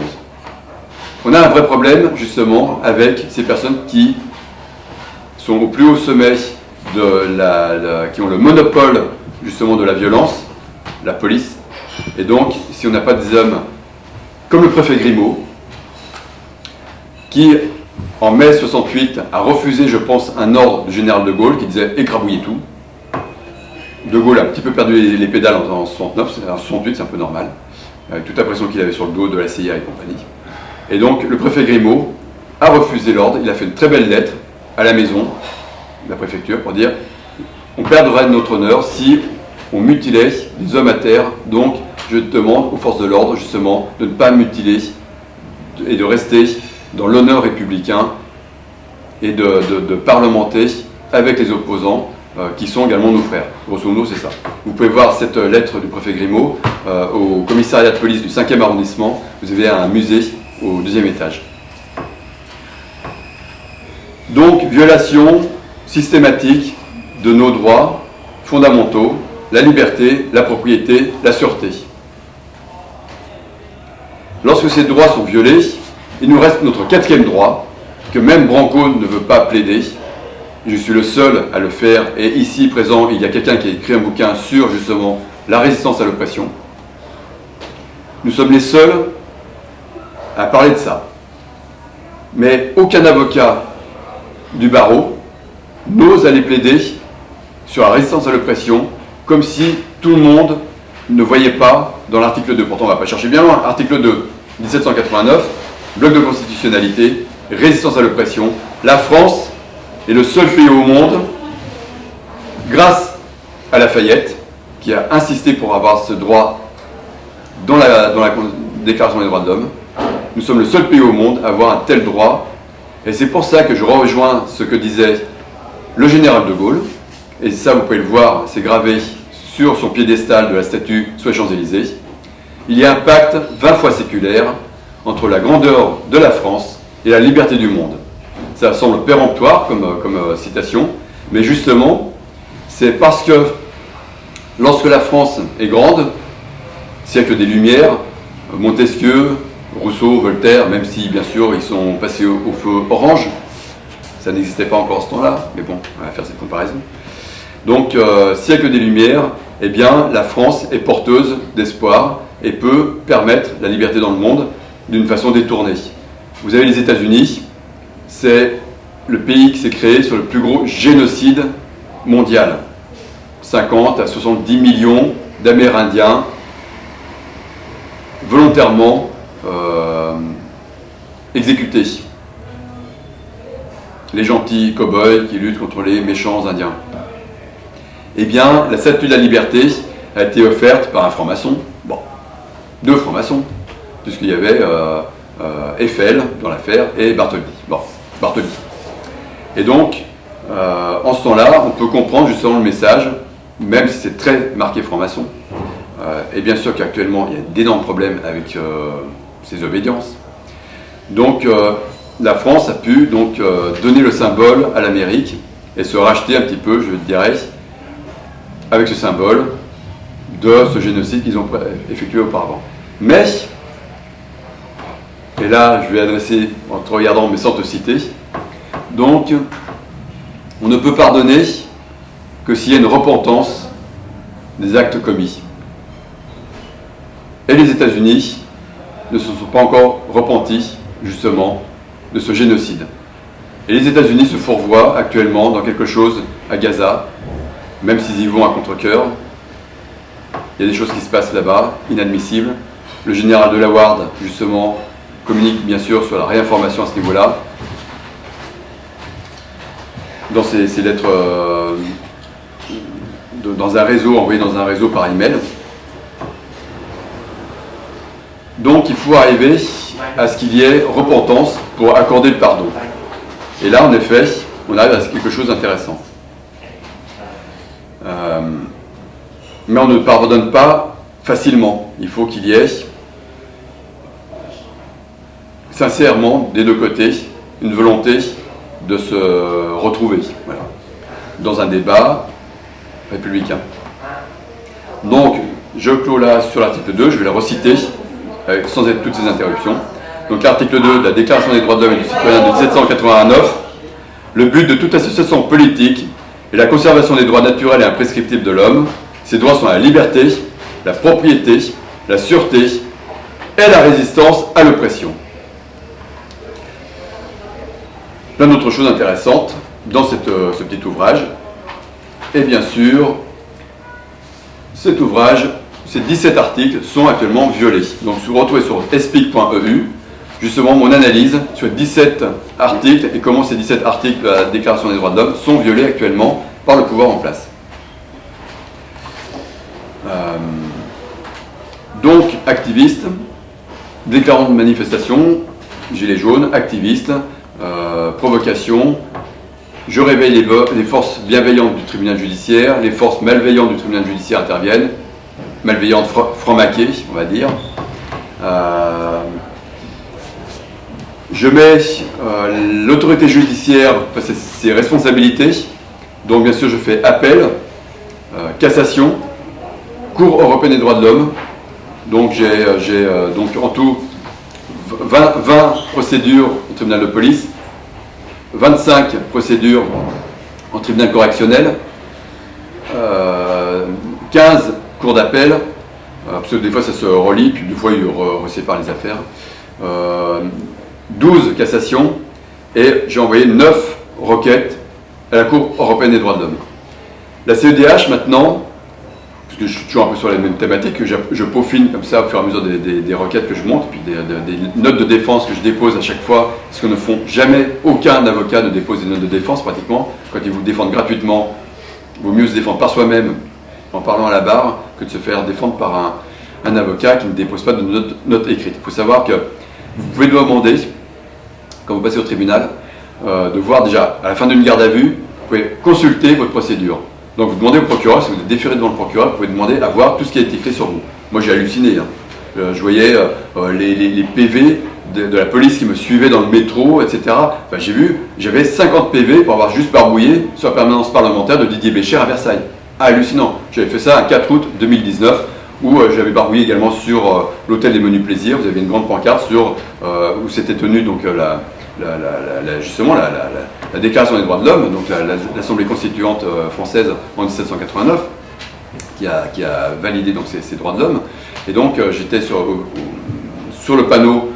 On a un vrai problème justement avec ces personnes qui sont au plus haut sommet qui ont le monopole justement de la violence, la police. Et donc, si on n'a pas des hommes comme le préfet Grimaud, qui, en mai 68, a refusé, je pense, un ordre du général de Gaulle qui disait « écrabouillez tout ». De Gaulle a un petit peu perdu les pédales en 69, en 68, c'est un peu normal, avec toute la pression qu'il avait sur le dos de la CIA et compagnie. Et donc, le préfet Grimaud a refusé l'ordre, il a fait une très belle lettre à la maison, de la préfecture, pour dire « on perdrait notre honneur si on mutilait les hommes à terre, donc je demande aux forces de l'ordre, justement, de ne pas mutiler et de rester dans l'honneur républicain et de parlementer avec les opposants qui sont également nos frères. Grosso modo, c'est ça. Vous pouvez voir cette lettre du préfet Grimaud au commissariat de police du 5e arrondissement. Vous avez un musée au 2e étage. Donc, violation systématique de nos droits fondamentaux, la liberté, la propriété, la sûreté. Lorsque ces droits sont violés, il nous reste notre 4e droit, que même Branco ne veut pas plaider. Je suis le seul à le faire, et ici présent, il y a quelqu'un qui a écrit un bouquin sur justement la résistance à l'oppression. Nous sommes les seuls à parler de ça. Mais aucun avocat du barreau n'ose aller plaider sur la résistance à l'oppression, comme si tout le monde ne voyait pas dans l'article 2. Pourtant, on ne va pas chercher bien loin. Article 2, 1789, bloc de constitutionnalité, résistance à l'oppression. La France est le seul pays au monde, grâce à Lafayette, qui a insisté pour avoir ce droit dans la Déclaration des droits de l'homme. Nous sommes le seul pays au monde à avoir un tel droit. Et c'est pour ça que je rejoins ce que disait le général de Gaulle. Et ça, vous pouvez le voir, c'est gravé sur son piédestal de la statue sur les Champs-Élysées. Il y a un pacte 20 fois séculaire entre la grandeur de la France et la liberté du monde. Ça semble péremptoire comme citation, mais justement, c'est parce que lorsque la France est grande, siècle des Lumières, Montesquieu, Rousseau, Voltaire, même si bien sûr ils sont passés au feu orange, ça n'existait pas encore à ce temps-là, mais bon, on va faire cette comparaison. Donc, siècle des Lumières, eh bien, la France est porteuse d'espoir et peut permettre la liberté dans le monde d'une façon détournée. Vous avez les États-Unis, c'est le pays qui s'est créé sur le plus gros génocide mondial. 50 à 70 millions d'Amérindiens volontairement exécutés. Les gentils cow-boys qui luttent contre les méchants indiens. Eh bien, la statue de la liberté a été offerte par un franc-maçon, bon, 2 francs-maçons, puisqu'il y avait Eiffel dans l'affaire et Bartholdi. Bon, Bartholdi. Et donc, en ce temps-là, on peut comprendre justement le message, même si c'est très marqué franc-maçon. Et bien sûr qu'actuellement, il y a d'énormes problèmes avec ces obédiences. Donc, la France a pu donc donner le symbole à l'Amérique et se racheter un petit peu, je dirais, avec ce symbole de ce génocide qu'ils ont effectué auparavant. Mais, et là je vais adresser en te regardant mais sans te citer, donc on ne peut pardonner que s'il y a une repentance des actes commis. Et les États-Unis ne se sont pas encore repentis justement de ce génocide. Et les États-Unis se fourvoient actuellement dans quelque chose à Gaza, même s'ils y vont à contre-cœur. Il y a des choses qui se passent là-bas, inadmissibles. Le général de la Ward, justement, communique bien sûr sur la réinformation à ce niveau-là. Dans ses lettres, dans un réseau, envoyé dans un réseau par email. Donc il faut arriver à ce qu'il y ait repentance pour accorder le pardon. Et là, en effet, on arrive à quelque chose d'intéressant. Mais on ne pardonne pas facilement. Il faut qu'il y ait sincèrement, des 2 côtés, une volonté de se retrouver, voilà, dans un débat républicain. Donc, je clôt là sur l'article 2, je vais le reciter, sans être toutes ces interruptions. Donc, l'article 2 de la Déclaration des droits de l'homme et du citoyen de 1789, le but de toute association politique est la conservation des droits naturels et imprescriptibles de l'homme. Ces droits sont la liberté, la propriété, la sûreté et la résistance à l'oppression. Plein d'autres choses intéressantes dans ce petit ouvrage. Et bien sûr, cet ouvrage, ces 17 articles sont actuellement violés. Donc vous retrouvez sur espic.eu justement mon analyse sur 17 articles et comment ces 17 articles de la Déclaration des droits de l'homme sont violés actuellement par le pouvoir en place. Donc, activistes, déclarant de manifestation, gilets jaunes, activistes, provocation, je réveille les forces bienveillantes du tribunal judiciaire, les forces malveillantes du tribunal judiciaire interviennent, malveillantes franc-maquées, on va dire. Je mets l'autorité judiciaire face à ses responsabilités, donc bien sûr je fais appel, cassation, Cour européenne des droits de l'homme, donc j'ai donc en tout 20 procédures au tribunal de police, 25 procédures en tribunal correctionnel, 15 cours d'appel, parce que des fois ça se relie, puis des fois ils reséparent les affaires, 12 cassations, et j'ai envoyé 9 requêtes à la Cour européenne des droits de l'homme. La CEDH maintenant, parce que je suis toujours un peu sur les mêmes thématiques, que je peaufine comme ça au fur et à mesure des requêtes que je monte, puis des notes de défense que je dépose à chaque fois, ce que ne font jamais, aucun avocat ne dépose des notes de défense pratiquement. Quand ils vous défendent gratuitement, il vaut mieux se défendre par soi-même en parlant à la barre que de se faire défendre par un avocat qui ne dépose pas de notes écrites. Il faut savoir que vous pouvez demander, quand vous passez au tribunal, de voir déjà, à la fin d'une garde à vue, vous pouvez consulter votre procédure. Donc vous demandez au procureur, si vous êtes déféré devant le procureur, vous pouvez demander à voir tout ce qui a été écrit sur vous. Moi j'ai halluciné, hein. Je voyais les PV de la police qui me suivait dans le métro, etc. Enfin, j'ai vu, j'avais 50 PV pour avoir juste barbouillé sur la permanence parlementaire de Didier Bécher à Versailles. Hallucinant. J'avais fait ça un 4 août 2019, où j'avais barbouillé également sur l'hôtel des Menus Plaisirs. Vous avez une grande pancarte sur, où s'était tenue donc, justement la Déclaration des droits de l'homme, donc l'Assemblée constituante française en 1789, qui a validé donc, ces droits de l'homme. Et donc j'étais sur le panneau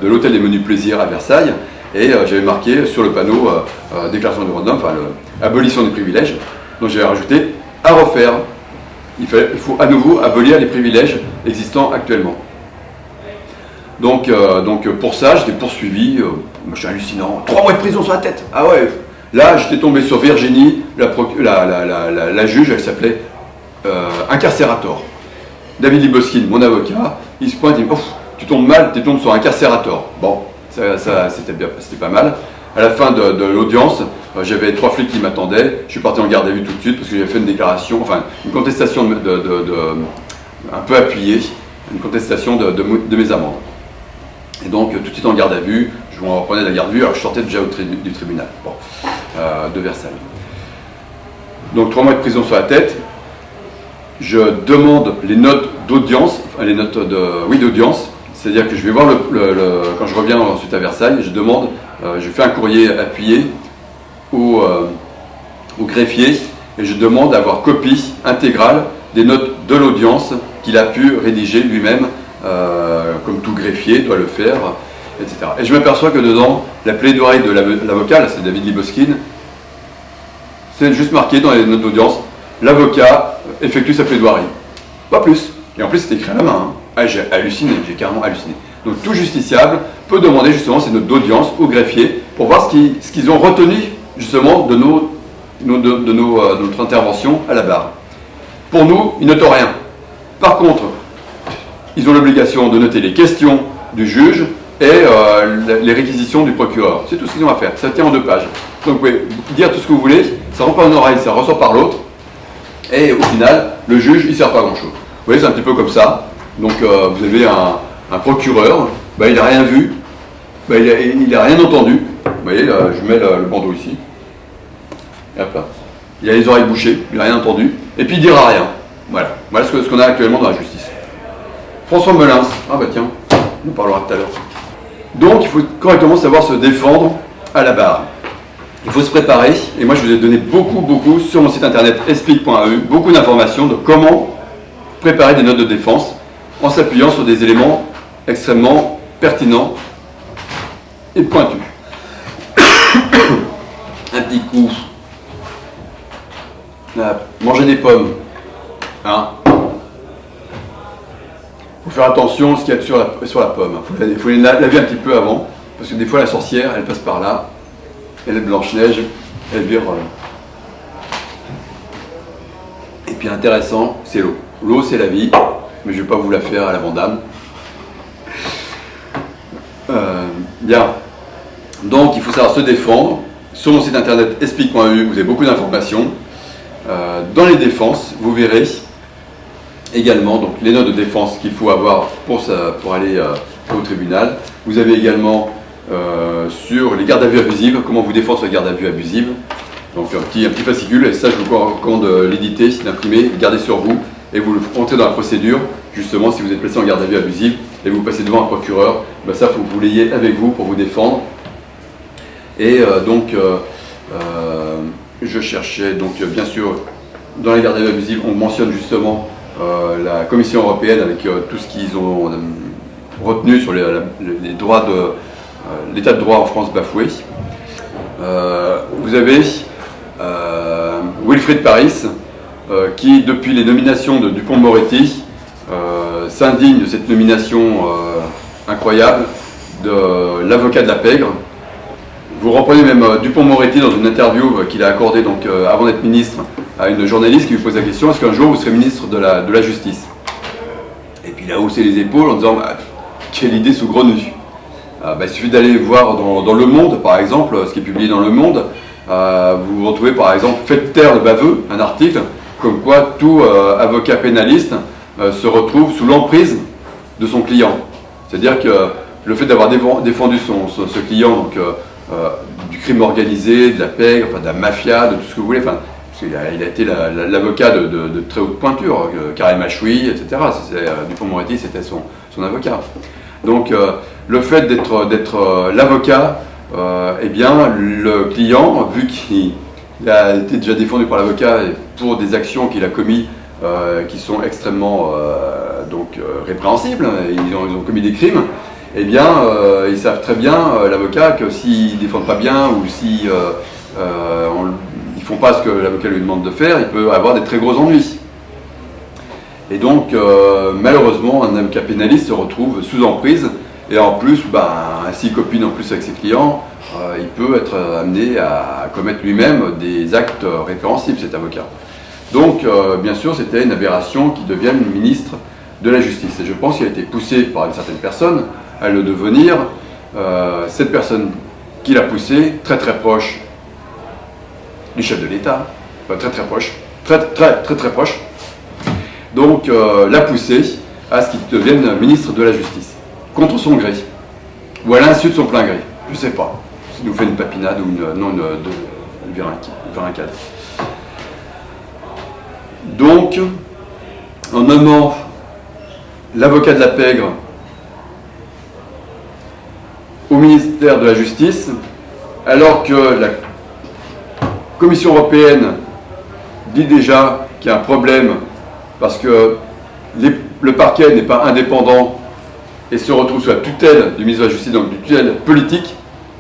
de l'hôtel des Menus Plaisirs à Versailles, et j'avais marqué sur le panneau Déclaration des droits de l'homme, enfin abolition des privilèges. Donc j'avais rajouté à refaire. Il faut à nouveau abolir les privilèges existants actuellement. Donc pour ça, j'étais poursuivi, machin hallucinant, 3 mois de prison sur la tête. Ah ouais. Là, j'étais tombé sur Virginie, la juge, elle s'appelait Incarcerator. David Libeskind, mon avocat, il se pointe, il me dit, tu tombes mal, tu tombes sur Incarcerator. Bon, c'était pas mal. À la fin de l'audience, j'avais 3 flics qui m'attendaient. Je suis parti en garde à vue tout de suite parce que j'avais fait une déclaration, enfin une contestation un peu appuyée, une contestation de mes amendes. Et donc tout de suite en garde à vue, je me reprenais de la garde à vue alors que je sortais déjà du tribunal de Versailles. Donc 3 mois de prison sur la tête. Je demande les notes d'audience, d'audience. C'est-à-dire que je vais voir quand je reviens ensuite à Versailles, je fais un courrier appuyé au greffier et je demande d'avoir copie intégrale des notes de l'audience qu'il a pu rédiger lui-même, comme tout greffier doit le faire, etc. Et je m'aperçois que dedans, la plaidoirie de l'avocat, là c'est David Libeskind, c'est juste marqué dans les notes d'audience, l'avocat effectue sa plaidoirie. Pas plus. Et en plus c'était écrit à la main. Hein. Ah, j'ai halluciné, j'ai carrément halluciné. Donc tout justiciable peut demander justement ces notes d'audience au greffier pour voir ce qu'ils ont retenu justement de notre intervention à la barre. Pour nous, ils notent rien. Par contre, ils ont l'obligation de noter les questions du juge et les réquisitions du procureur. C'est tout ce qu'ils ont à faire. Ça tient en 2 pages. Donc vous pouvez dire tout ce que vous voulez, ça rentre par une oreille, ça ressort par l'autre. Et au final, le juge, il ne sert pas à grand chose. Vous voyez, c'est un petit peu comme ça. Donc vous avez un procureur, il n'a rien vu, il n'a rien entendu. Vous voyez, là, je mets le bandeau ici. Et hop là. Il a les oreilles bouchées, il n'a rien entendu. Et puis il ne dira rien. Voilà ce qu'on a actuellement dans la justice. François Melins, ah bah tiens, on en parlera tout à l'heure. Donc il faut correctement savoir se défendre à la barre. Il faut se préparer, et moi je vous ai donné beaucoup sur mon site internet espic.eu, beaucoup d'informations de comment préparer des notes de défense en s'appuyant sur des éléments extrêmement pertinents et pointus. Un petit coup. Manger des pommes. Hein, faut faire attention à ce qu'il y a sur la pomme. Il faut les laver un petit peu avant, parce que des fois la sorcière, elle passe par là, elle est Blanche-Neige, elle vire. Et puis intéressant, c'est l'eau. L'eau, c'est la vie, mais je ne vais pas vous la faire à la Vandame. Bien. Donc, il faut savoir se défendre. Sur mon site internet espic.eu, vous avez beaucoup d'informations. Dans les défenses, vous verrez également donc, les notes de défense qu'il faut avoir pour aller au tribunal. Vous avez également sur les gardes à vue abusives, comment vous défendre sur les gardes à vue abusives. Donc un petit fascicule, et ça je vous recommande de l'éditer, d'imprimer, de garder sur vous, et vous le rentrez dans la procédure, justement si vous êtes placé en garde à vue abusive, et vous passez devant un procureur, ça il faut que vous l'ayez avec vous pour vous défendre. Et je cherchais, donc bien sûr, dans les gardes à vue abusives, on mentionne justement la Commission européenne avec tout ce qu'ils ont retenu sur les droits l'état de droit en France bafoué. Vous avez Wilfried Paris qui, depuis les nominations de Dupond-Moretti, s'indigne de cette nomination incroyable de l'avocat de la pègre. Vous reprenez même Dupond-Moretti dans une interview qu'il a accordée donc, avant d'être ministre à une journaliste qui lui pose la question: est-ce qu'un jour vous serez ministre de la Justice? Et puis il a haussé les épaules en disant quelle idée saugrenue. Il suffit d'aller voir dans Le Monde, par exemple, ce qui est publié dans Le Monde. Vous retrouvez par exemple Faites taire le baveux, un article comme quoi tout avocat pénaliste se retrouve sous l'emprise de son client. C'est-à-dire que le fait d'avoir défendu ce client donc, du crime organisé, de la pègre, de la mafia, de tout ce que vous voulez, qu'il a été l'avocat de très haute pointure, Karim Achoui, etc. Dupond-Moretti, c'était son avocat. Donc le fait d'être l'avocat, eh bien le client, vu qu'il a été déjà défendu par l'avocat pour des actions qu'il a commises qui sont extrêmement répréhensibles, ils ont commis des crimes, eh bien ils savent très bien, l'avocat, que s'ils ne défendent pas bien ou si ils ne font pas ce que l'avocat lui demande de faire, il peut avoir des très gros ennuis. Et donc, malheureusement, un avocat pénaliste se retrouve sous emprise, et en plus, s'il copine en plus avec ses clients, il peut être amené à commettre lui-même des actes répréhensibles, cet avocat. Donc, bien sûr, c'était une aberration qu'il devienne ministre de la Justice. Et je pense qu'il a été poussé par une certaine personne à le devenir. Cette personne qui l'a poussé, très très proche du chef de l'État, très très proche, très proche, donc l'a poussé à ce qu'il devienne ministre de la Justice, contre son gré, ou à l'insu de son plein gré, je ne sais pas, s'il nous fait une papinade ou une virincade. Donc, en nommant l'avocat de la pègre au ministère de la Justice, alors que la Commission européenne dit déjà qu'il y a un problème parce que le parquet n'est pas indépendant et se retrouve sous la tutelle du ministre de la Justice, donc une tutelle politique,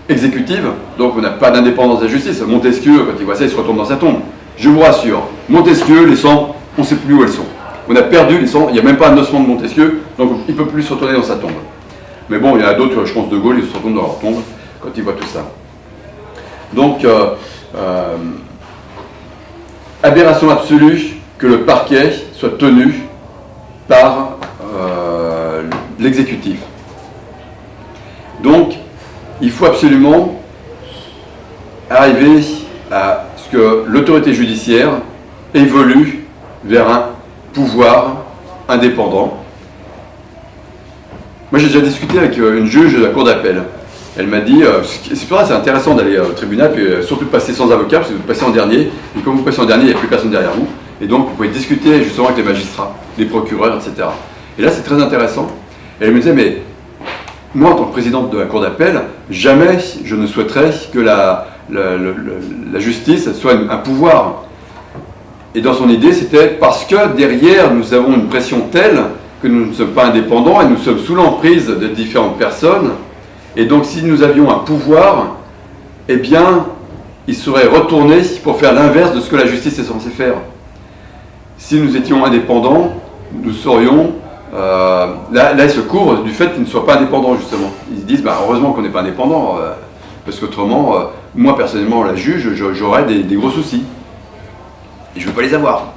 exécutive, donc on n'a pas d'indépendance de la justice. Montesquieu, quand il voit ça, il se retourne dans sa tombe. Je vous rassure, Montesquieu, les sangs, on ne sait plus où elles sont. On a perdu les sangs, il n'y a même pas un ossement de Montesquieu, donc il ne peut plus se retourner dans sa tombe. Mais bon, il y en a d'autres, je pense De Gaulle, ils se retournent dans leur tombe quand ils voient tout ça. Donc, aberration absolue que le parquet soit tenu par l'exécutif. Donc, il faut absolument arriver à ce que l'autorité judiciaire évolue vers un pouvoir indépendant. Moi, j'ai déjà discuté avec une juge de la cour d'appel. Elle m'a dit, c'est pour ça c'est intéressant d'aller au tribunal, puis surtout de passer sans avocat, parce que vous passez en dernier, et comme vous passez en dernier, il n'y a plus personne derrière vous, et donc vous pouvez discuter justement avec les magistrats, les procureurs, etc. Et là, c'est très intéressant. Et elle me disait, mais moi, en tant que présidente de la cour d'appel, jamais je ne souhaiterais que la justice soit un pouvoir. Et dans son idée, c'était parce que derrière, nous avons une pression telle que nous ne sommes pas indépendants et nous sommes sous l'emprise de différentes personnes. Et donc, si nous avions un pouvoir, eh bien, il serait retourné pour faire l'inverse de ce que la justice est censée faire. Si nous étions indépendants, nous serions... là, ils se couvrent du fait qu'ils ne soient pas indépendants, justement. Ils se disent, heureusement qu'on n'est pas indépendant, parce qu'autrement, moi, personnellement, la juge, j'aurais des gros soucis. Et je ne veux pas les avoir.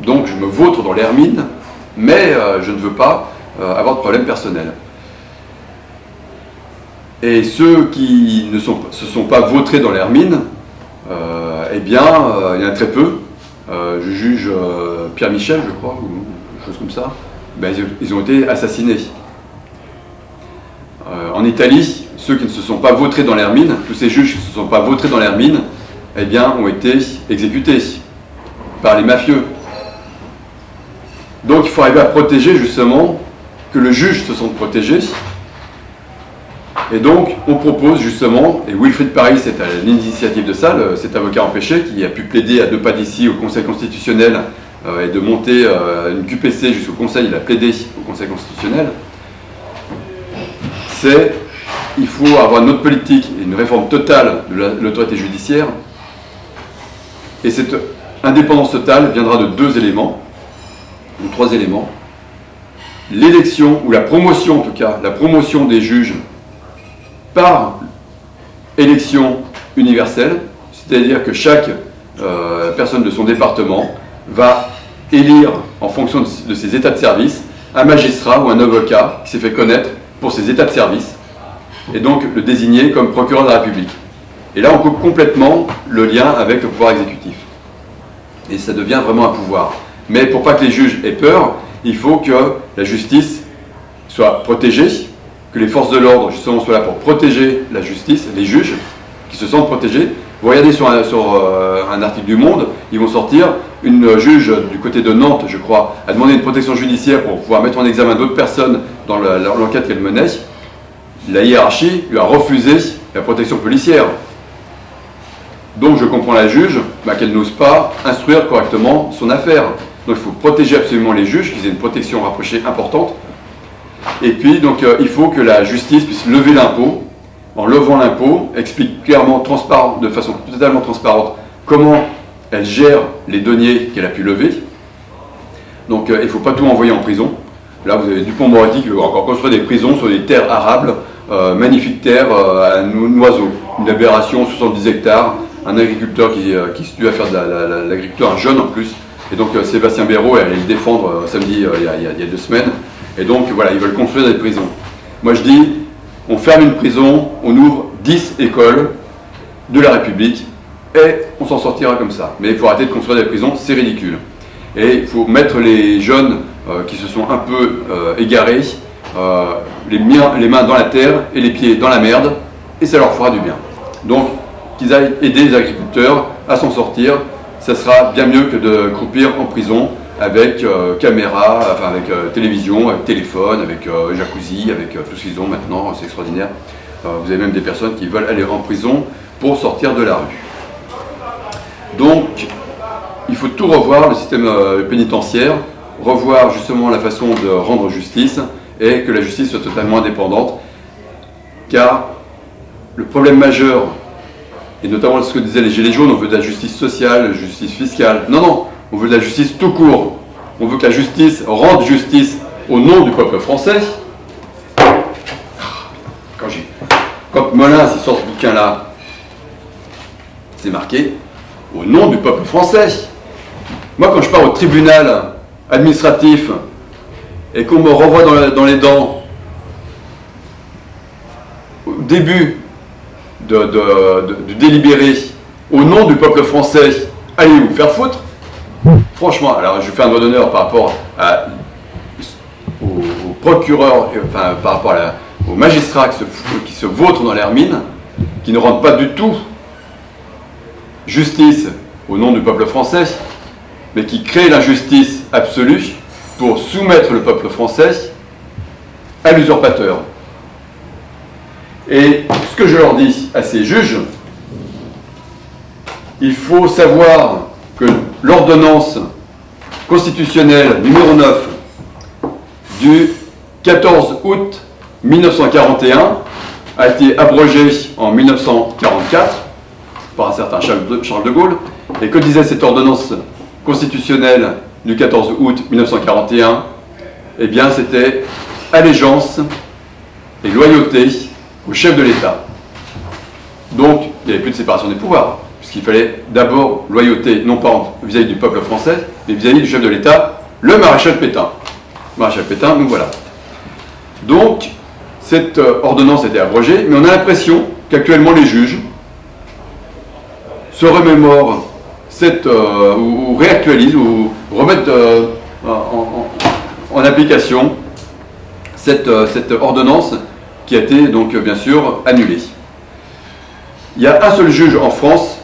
Donc, je me vautre dans l'hermine, mais je ne veux pas avoir de problème personnel. Et ceux qui ne se sont pas vautrés dans l'hermine, eh bien, il y en a très peu. Je juge Pierre Michel, je crois, ou quelque chose comme ça. Ben, ils ont été assassinés. En Italie, ceux qui ne se sont pas vautrés dans l'hermine, tous ces juges qui ne se sont pas vautrés dans l'hermine, eh bien, ont été exécutés par les mafieux. Donc, il faut arriver à protéger justement, que le juge se sente protégé. Et donc, on propose justement, et Wilfried Paris, c'est à l'initiative de ça, cet avocat empêché, qui a pu plaider à 2 pas d'ici au Conseil constitutionnel et de monter une QPC jusqu'au Conseil, il a plaidé au Conseil constitutionnel, c'est il faut avoir une autre politique et une réforme totale de l'autorité judiciaire. Et cette indépendance totale viendra de 2 éléments, ou 3 éléments. L'élection, ou la promotion en tout cas, la promotion des juges par élection universelle, c'est-à-dire que chaque personne de son département va élire, en fonction de ses états de service, un magistrat ou un avocat qui s'est fait connaître pour ses états de service, et donc le désigner comme procureur de la République. Et là, on coupe complètement le lien avec le pouvoir exécutif. Et ça devient vraiment un pouvoir. Mais pour pas que les juges aient peur, il faut que la justice soit protégée, que les forces de l'ordre, justement, soient là pour protéger la justice, les juges, qui se sentent protégés. Vous regardez sur un article du Monde, ils vont sortir, une juge du côté de Nantes, je crois, a demandé une protection judiciaire pour pouvoir mettre en examen d'autres personnes dans l'enquête qu'elle menait. La hiérarchie lui a refusé la protection policière. Donc je comprends la juge qu'elle n'ose pas instruire correctement son affaire. Donc il faut protéger absolument les juges, qu'ils aient une protection rapprochée importante. Et puis donc il faut que la justice puisse lever l'impôt. En levant l'impôt, explique clairement, de façon totalement transparente, comment elle gère les deniers qu'elle a pu lever. Donc il ne faut pas tout envoyer en prison. Là vous avez Dupond-Moretti qui veut encore construire des prisons sur des terres arables, magnifiques terres à un oiseau. Une aberration, 70 hectares, un agriculteur qui se tue à faire de l'agriculteur, un jeune en plus. Et donc Sébastien Béraud est allé le défendre samedi il y a 2 semaines. Et donc voilà, ils veulent construire des prisons. Moi je dis, on ferme une prison, on ouvre 10 écoles de la République et on s'en sortira comme ça. Mais il faut arrêter de construire des prisons, c'est ridicule. Et il faut mettre les jeunes qui se sont un peu égarés, les mains dans la terre et les pieds dans la merde, et ça leur fera du bien. Donc qu'ils aillent aider les agriculteurs à s'en sortir, ça sera bien mieux que de croupir en prison avec caméra, enfin avec télévision, avec téléphone, avec jacuzzi, avec tout ce qu'ils ont maintenant, c'est extraordinaire. Vous avez même des personnes qui veulent aller en prison pour sortir de la rue. Donc, il faut tout revoir, le système pénitentiaire, revoir justement la façon de rendre justice et que la justice soit totalement indépendante, car le problème majeur, et notamment ce que disaient les Gilets jaunes, on veut de la justice sociale, de la justice fiscale. Non, on veut de la justice tout court. On veut que la justice rende justice au nom du peuple français. Quand Molins sort ce bouquin-là, c'est marqué au nom du peuple français. Moi, quand je pars au tribunal administratif et qu'on me renvoie dans les dents au début du délibéré au nom du peuple français, allez vous faire foutre. Franchement, alors je fais un doigt d'honneur par rapport au procureur, enfin par rapport aux magistrats qui se vautrent dans l'hermine, qui ne rendent pas du tout justice au nom du peuple français, mais qui créent l'injustice absolue pour soumettre le peuple français à l'usurpateur. Et ce que je leur dis à ces juges, il faut savoir que l'ordonnance constitutionnelle numéro 9 du 14 août 1941 a été abrogée en 1944 par un certain Charles de Gaulle. Et que disait cette ordonnance constitutionnelle du 14 août 1941 ? Eh bien, c'était allégeance et loyauté au chef de l'État. Donc, il n'y avait plus de séparation des pouvoirs, puisqu'il fallait d'abord loyauté, non pas vis-à-vis du peuple français, mais vis-à-vis du chef de l'État, le maréchal Pétain. Maréchal Pétain, nous voilà. Donc, cette ordonnance a été abrogée, mais on a l'impression qu'actuellement les juges se remémorent ou réactualisent ou remettent en application cette ordonnance qui a été donc bien sûr annulée. Il y a un seul juge en France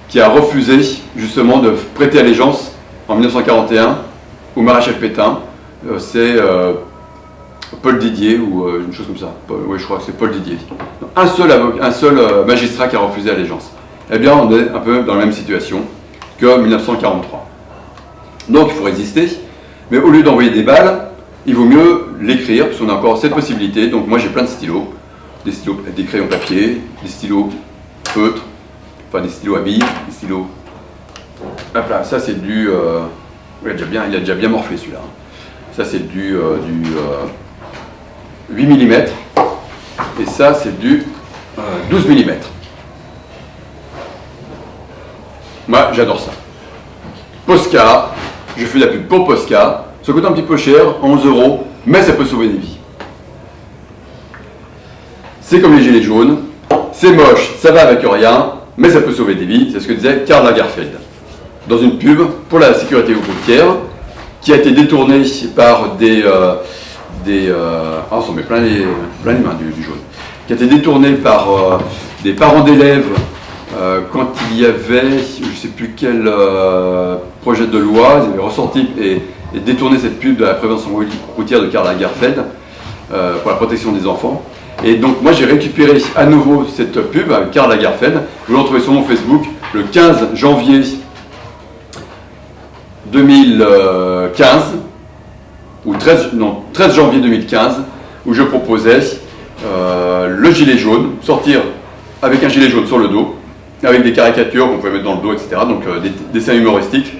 qui a refusé justement de prêter allégeance en 1941 au maréchal Pétain. C'est Paul Didier ou une chose comme ça. Oui, je crois que c'est Paul Didier. Un seul magistrat qui a refusé allégeance. Eh bien, on est un peu dans la même situation que 1943. Donc, il faut résister. Mais au lieu d'envoyer des balles, il vaut mieux l'écrire, parce qu'on a encore cette possibilité. Donc, moi, j'ai plein de stylos. Des crayons papier, des stylos feutres, enfin des stylos à billes, des stylos... Hop là, ça c'est du... il a déjà bien morflé celui-là. Ça c'est du 8 mm. Et ça c'est du 12 mm. Moi j'adore ça. Posca, je fais de la pub pour Posca. Ça coûte un petit peu cher, 11 €, mais ça peut sauver des vies. C'est comme les gilets jaunes, c'est moche, ça va avec rien, mais ça peut sauver des vies. C'est ce que disait Karl Lagerfeld dans une pub pour la sécurité routière qui a été détournée par on s'en met plein les mains du jaune, qui a été détournée par des parents d'élèves quand il y avait, je ne sais plus quel projet de loi, ils avaient ressorti et détourné cette pub de la prévention routière de Karl Lagerfeld pour la protection des enfants. Et donc moi j'ai récupéré à nouveau cette pub avec Karl Lagerfeld. Vous l'en trouvez sur mon Facebook le 15 janvier 2015 ou 13 janvier 2015 où je proposais le gilet jaune, sortir avec un gilet jaune sur le dos, avec des caricatures qu'on pouvait mettre dans le dos, etc. Donc des dessins humoristiques.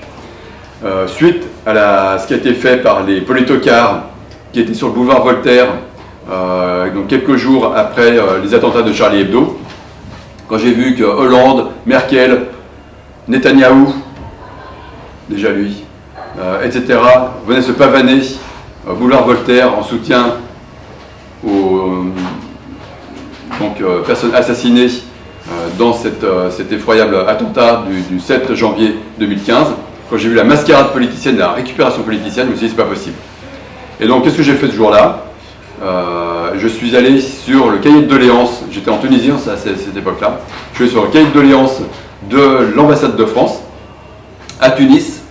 Suite à ce qui a été fait par les politocards qui étaient sur le boulevard Voltaire, donc quelques jours après les attentats de Charlie Hebdo, quand j'ai vu que Hollande, Merkel, Netanyahou, déjà lui, etc., venaient se pavaner au boulevard Voltaire en soutien aux personnes assassinées dans cet effroyable attentat du 7 janvier 2015. Quand j'ai vu la mascarade politicienne, la récupération politicienne, je me suis dit c'est pas possible. Et donc qu'est-ce que j'ai fait ce jour-là? Je suis allé sur le cahier de doléances, j'étais en Tunisie à cette époque-là, je suis allé sur le cahier de doléances de l'ambassade de France à Tunis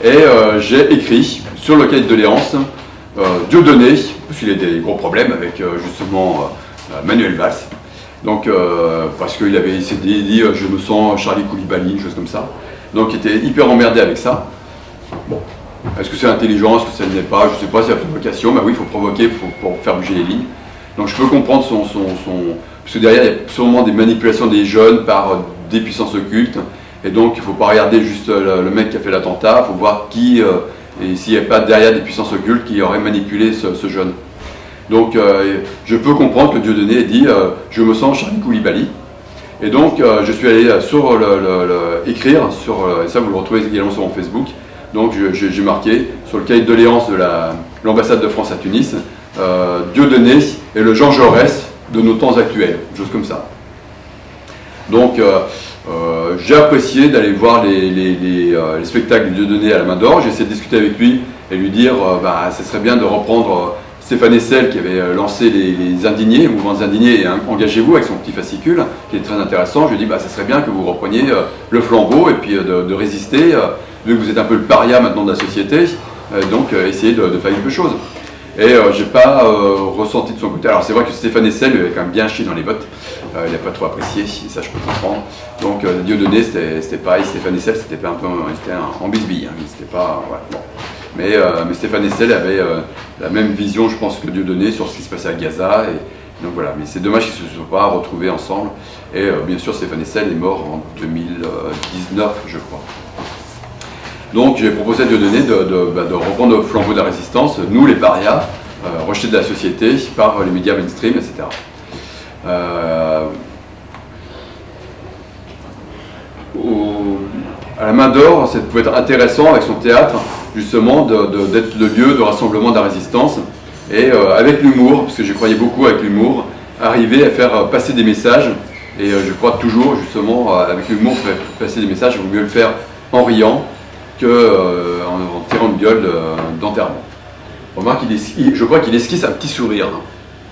et j'ai écrit sur le cahier de doléances Dieudonné, parce qu'il y a des gros problèmes avec justement Manuel Valls, donc parce qu'il avait dit je me sens Charlie Koulibaly, une chose comme ça, donc il était hyper emmerdé avec ça. Bon. Est-ce que c'est intelligent, est-ce que ça ne l'est pas? Je ne sais pas, c'est la provocation, mais oui, il faut provoquer pour faire bouger les lignes. Donc je peux comprendre parce que derrière, il y a sûrement des manipulations des jeunes par des puissances occultes, et donc il ne faut pas regarder juste le mec qui a fait l'attentat, il faut voir qui, et s'il n'y a pas derrière des puissances occultes qui auraient manipulé ce jeune. Donc je peux comprendre que Dieudonné ait dit je me sens Charlie Koulibaly. Et donc je suis allé sur écrire, et ça vous le retrouvez également sur mon Facebook. Donc j'ai marqué sur le cahier de doléances de l'ambassade de France à Tunis, Dieudonné est le Jean Jaurès de nos temps actuels, chose comme ça. Donc j'ai apprécié d'aller voir les spectacles de Dieudonné à la Main d'Or. J'ai essayé de discuter avec lui et lui dire ce serait bien de reprendre Stéphane Hessel qui avait lancé les Indignés, le mouvement des Indignés, et Engagez-vous avec son petit fascicule qui est très intéressant. Je lui ai dit ce serait bien que vous repreniez le flambeau et puis de résister. Vu que vous êtes un peu le paria maintenant de la société, donc essayez de faire quelque chose. Et j'ai pas ressenti de son côté. Alors c'est vrai que Stéphane Hessel lui avait quand même bien chié dans les bottes, il n'a pas trop apprécié, ça je peux comprendre. Donc Dieudonné c'était pareil, Stéphane Hessel c'était en bisbille, hein, c'était pas. Ouais, bon. Mais Stéphane Hessel avait la même vision, je pense, que Dieudonné sur ce qui se passait à Gaza. Et, donc voilà, mais c'est dommage qu'ils ne se soient pas retrouvés ensemble. Et bien sûr, Stéphane Hessel est mort en 2019, je crois. Donc j'ai proposé à Dieudonné de reprendre le flambeau de la résistance, nous les parias, rejetés de la société par les médias mainstream, etc. À la Main d'Or, ça pouvait être intéressant avec son théâtre, justement, d'être le lieu de rassemblement de la résistance. Et avec l'humour, parce que je croyais beaucoup avec l'humour, arriver à faire passer des messages. Et je crois toujours, justement, avec l'humour, faire passer des messages, il vaut mieux le faire en riant qu'en tirant une gueule d'enterrement. Remarque, je crois qu'il esquisse un petit sourire. Hein.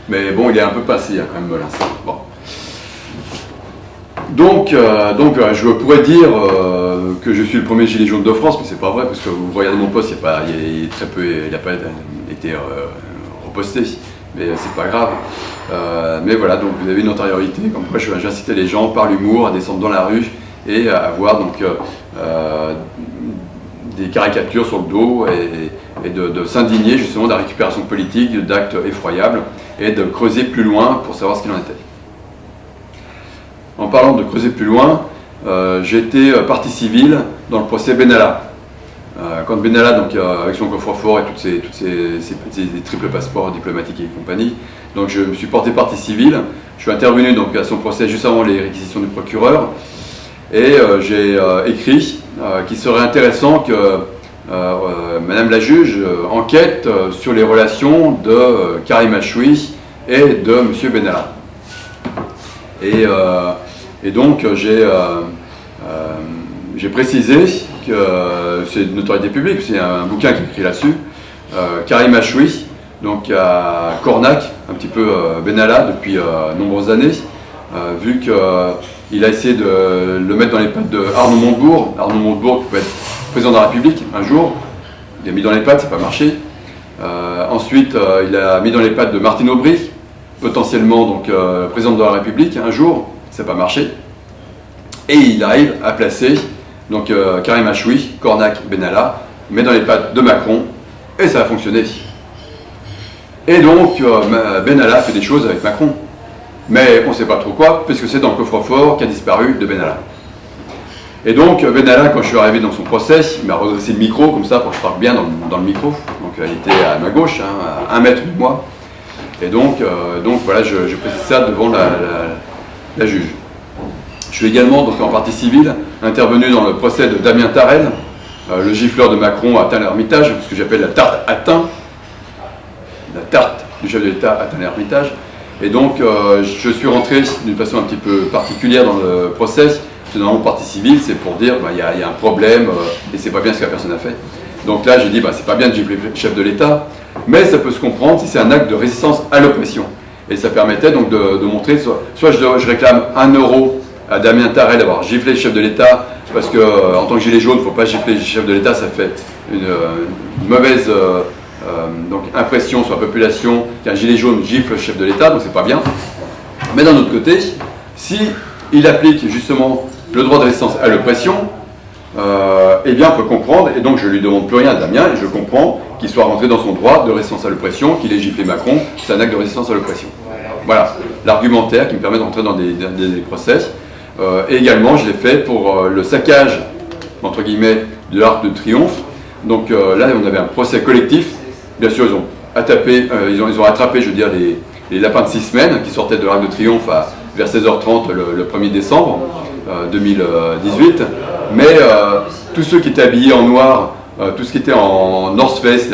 Mais bon, il est un peu passé, hein, quand même, Molins. Bon. Donc, je pourrais dire que je suis le premier gilet jaune de France, mais c'est pas vrai, parce que vous regardez mon post, il n'a pas été reposté, mais c'est pas grave. Mais voilà, donc vous avez une antériorité, comme quoi j'incitais les gens par l'humour à descendre dans la rue et à avoir donc des caricatures sur le dos et de s'indigner justement de la récupération politique, d'actes effroyables, et de creuser plus loin pour savoir ce qu'il en était. En parlant de creuser plus loin, j'ai été partie civile dans le procès Benalla. Quand Benalla, donc, avec son coffre-fort et toutes ces triples passeports diplomatiques et compagnie, donc je me suis porté partie civile. Je suis intervenu donc, à son procès juste avant les réquisitions du procureur. Et j'ai écrit qu'il serait intéressant que Madame la juge enquête sur les relations de Karim Achoui et de M. Benalla. Et donc j'ai précisé que c'est de notoriété publique, c'est un bouquin qui est écrit là-dessus. Karim Achoui, donc à Cornac, un petit peu Benalla depuis nombreuses années, vu que Il a essayé de le mettre dans les pattes de Arnaud Montebourg. Arnaud Montebourg qui peut être président de la République un jour. Il a mis dans les pattes, ça n'a pas marché. Ensuite, il a mis dans les pattes de Martine Aubry, potentiellement donc présidente de la République un jour, ça n'a pas marché. Et il arrive à placer donc Karim Achoui, Cornac, Benalla, met dans les pattes de Macron, et ça a fonctionné. Et donc Benalla fait des choses avec Macron. Mais on ne sait pas trop quoi, puisque c'est dans le coffre-fort qu'a disparu de Benalla. Et donc Benalla, quand je suis arrivé dans son procès, il m'a redressé le micro, comme ça, pour que je parle bien dans le micro. Donc il était à ma gauche, hein, à 1 mètre de moi. Et donc voilà, je précise ça devant la juge. Je suis également, donc en partie civile, intervenu dans le procès de Damien Tarel, le gifleur de Macron atteint l'Ermitage, ce que j'appelle la tarte atteint. La tarte du chef de l'État atteint l'Ermitage. Et donc, je suis rentré d'une façon un petit peu particulière dans le procès. C'est dans mon partie civile, c'est pour dire il y a un problème et c'est pas bien ce que la personne a fait. Donc là, j'ai dit c'est pas bien de gifler le chef de l'État, mais ça peut se comprendre si c'est un acte de résistance à l'oppression. Et ça permettait donc de montrer, soit je réclame 1 euro à Damien Tarel d'avoir giflé le chef de l'État, parce que en tant que gilet jaune, il ne faut pas gifler le chef de l'État, ça fait une mauvaise donc impression sur la population qu'un gilet jaune gifle le chef de l'État, donc c'est pas bien. Mais d'un autre côté, si il applique justement le droit de résistance à l'oppression, eh bien on peut comprendre, et donc je lui demande plus rien à Damien, et je comprends qu'il soit rentré dans son droit de résistance à l'oppression, qu'il ait giflé Macron, c'est un acte de résistance à l'oppression. Voilà, l'argumentaire qui me permet d'entrer dans des procès. Et également, je l'ai fait pour le saccage, entre guillemets, de l'Arc de Triomphe. Donc là, on avait un procès collectif. Bien sûr, ils ont attrapé, je veux dire, les lapins de 6 semaines qui sortaient de l'Arc de Triomphe vers 16h30 le 1er décembre 2018. Mais tous ceux qui étaient habillés en noir, tout ce qui était en North Face,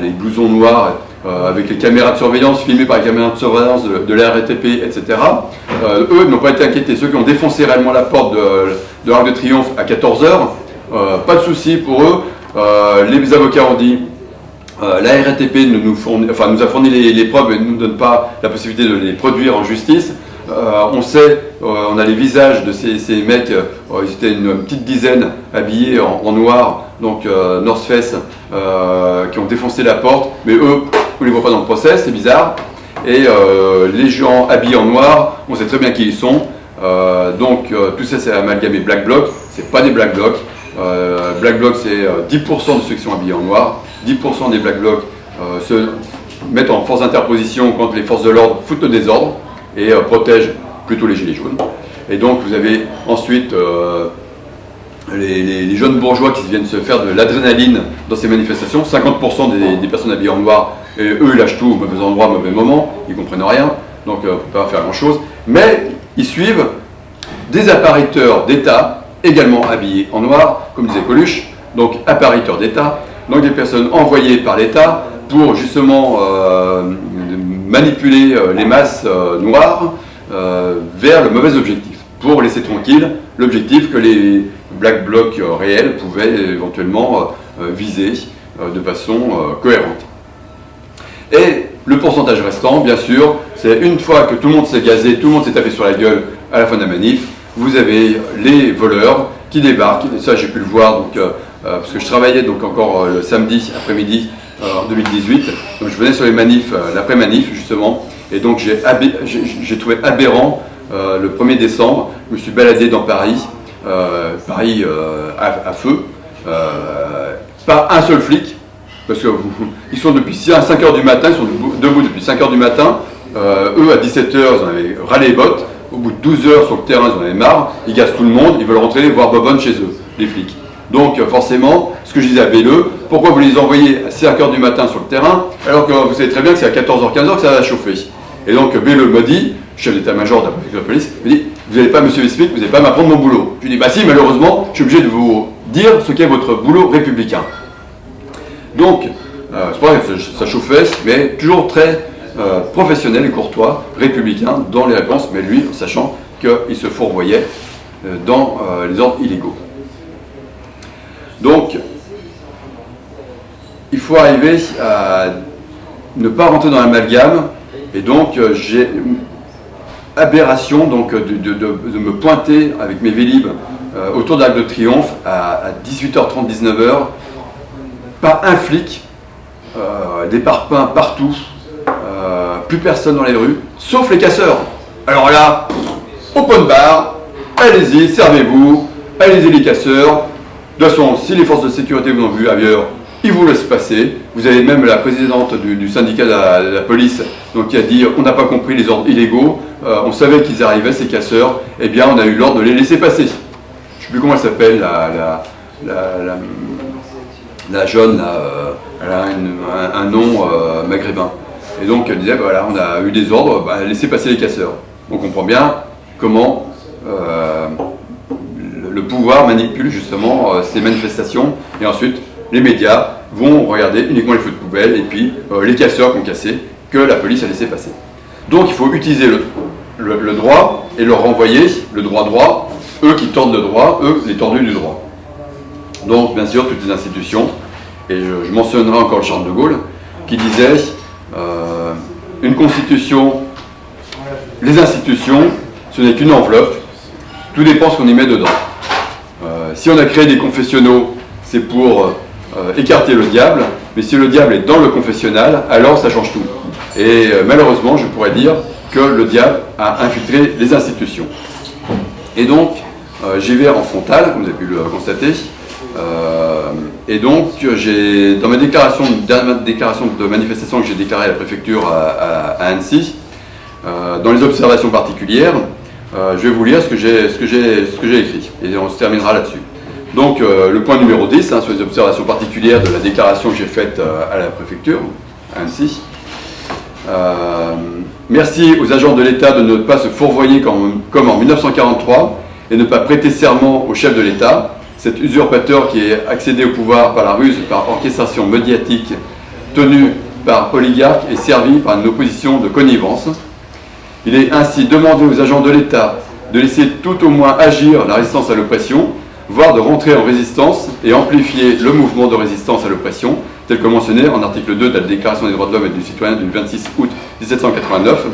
les blousons noirs, avec les caméras de surveillance, filmées par les caméras de surveillance de la RATP, etc., eux n'ont pas été inquiétés. Ceux qui ont défoncé réellement la porte de l'Arc de Triomphe à 14h, pas de souci pour eux. Les avocats ont dit la RATP nous a fourni les preuves et ne nous donne pas la possibilité de les produire en justice. On sait, on a les visages de ces mecs, ils étaient une petite dizaine habillés en noir, donc North Face, qui ont défoncé la porte, mais eux, on ne les voit pas dans le procès, c'est bizarre. Et les gens habillés en noir, on sait très bien qui ils sont. Donc tout ça c'est amalgamé Black Bloc, c'est pas des Black Blocs. Black Bloc c'est 10% de ceux qui sont habillés en noir, 10% des Black Blocs se mettent en force d'interposition quand les forces de l'ordre foutent le désordre et protègent plutôt les gilets jaunes. Et donc vous avez ensuite les jeunes bourgeois qui viennent se faire de l'adrénaline dans ces manifestations, 50% des personnes habillées en noir, et eux ils lâchent tout au mauvais endroit, au mauvais moment, ils comprennent rien, donc on ne peut pas faire grand chose, mais ils suivent des apparaîteurs d'État, également habillés en noir, comme disait Coluche, donc apparaîteurs d'État, donc des personnes envoyées par l'État pour justement manipuler les masses noires vers le mauvais objectif, pour laisser tranquille l'objectif que les Black Blocs réels pouvaient éventuellement viser de façon cohérente. Et le pourcentage restant, bien sûr, c'est une fois que tout le monde s'est gazé, tout le monde s'est tapé sur la gueule à la fin de la manif, vous avez les voleurs qui débarquent, et ça j'ai pu le voir, donc, parce que je travaillais donc encore le samedi après-midi en 2018, donc je venais sur les manifs, l'après-manif justement, et donc j'ai trouvé aberrant le 1er décembre, je me suis baladé dans Paris, à feu, pas un seul flic, parce qu'ils sont depuis 5h du matin, ils sont debout depuis 5h du matin, eux à 17h ils en avaient râlé les bottes, au bout de 12 heures sur le terrain ils en avaient marre, ils gazent tout le monde, ils veulent rentrer voir Bobonne chez eux, les flics. Donc forcément, ce que je disais à Belleux, pourquoi vous les envoyez à 5h du matin sur le terrain, alors que vous savez très bien que c'est à 14h, 15h que ça va chauffer. Et donc Belleux me dit, chef d'état-major de la police, me dit, vous n'allez pas, monsieur Vespic, vous n'allez pas m'apprendre mon boulot. Je lui dis, bah si, malheureusement, je suis obligé de vous dire ce qu'est votre boulot républicain. Donc, c'est pas vrai que ça chauffait, mais toujours très professionnel et courtois, républicain dans les réponses, mais lui, sachant qu'il se fourvoyait dans les ordres illégaux. Donc, il faut arriver à ne pas rentrer dans l'amalgame, et donc aberration donc, de me pointer avec mes Vélib autour de l'Arc de Triomphe à 18h30, 19h. Pas un flic, des parpaings partout, plus personne dans les rues, sauf les casseurs. Alors là, open bar, allez-y, servez-vous, allez-y les casseurs. De toute façon, si les forces de sécurité vous ont vu ailleurs, ils vous laissent passer. Vous avez même la présidente du syndicat de la police donc, qui a dit on n'a pas compris les ordres illégaux, on savait qu'ils arrivaient ces casseurs, eh bien on a eu l'ordre de les laisser passer. Je ne sais plus comment elle s'appelle, la jeune, elle a un nom maghrébin. Et donc elle disait voilà, on a eu des ordres, laissez passer les casseurs. On comprend bien comment le pouvoir manipule justement ces manifestations, et ensuite les médias vont regarder uniquement les feux de poubelle et puis les casseurs qui ont cassé, que la police a laissé passer. Donc il faut utiliser le droit et leur renvoyer le droit, eux qui tordent le droit, eux les tordus du droit. Donc bien sûr toutes les institutions, et je mentionnerai encore le Charles de Gaulle, qui disait une constitution, les institutions, ce n'est qu'une enveloppe, tout dépend ce qu'on y met dedans. Si on a créé des confessionnaux, c'est pour écarter le diable, mais si le diable est dans le confessionnal, alors ça change tout. Et malheureusement, je pourrais dire que le diable a infiltré les institutions. Et donc, j'y vais en frontal, comme vous avez pu le constater. Et donc, dans ma déclaration de manifestation que j'ai déclarée à la préfecture à Annecy, dans les observations particulières, je vais vous lire ce que j'ai écrit, et on se terminera là-dessus. Donc, le point numéro 10, sur les observations particulières de la déclaration que j'ai faite à la préfecture, à Annecy. Merci aux agents de l'État de ne pas se fourvoyer comme en 1943 et ne pas prêter serment au chef de l'État, cet usurpateur qui est accédé au pouvoir par la ruse, par orchestration médiatique, tenu par oligarques et servi par une opposition de connivence. Il est ainsi demandé aux agents de l'État de laisser tout au moins agir la résistance à l'oppression, voire de rentrer en résistance et amplifier le mouvement de résistance à l'oppression, tel que mentionné en article 2 de la Déclaration des droits de l'homme et du citoyen du 26 août 1789,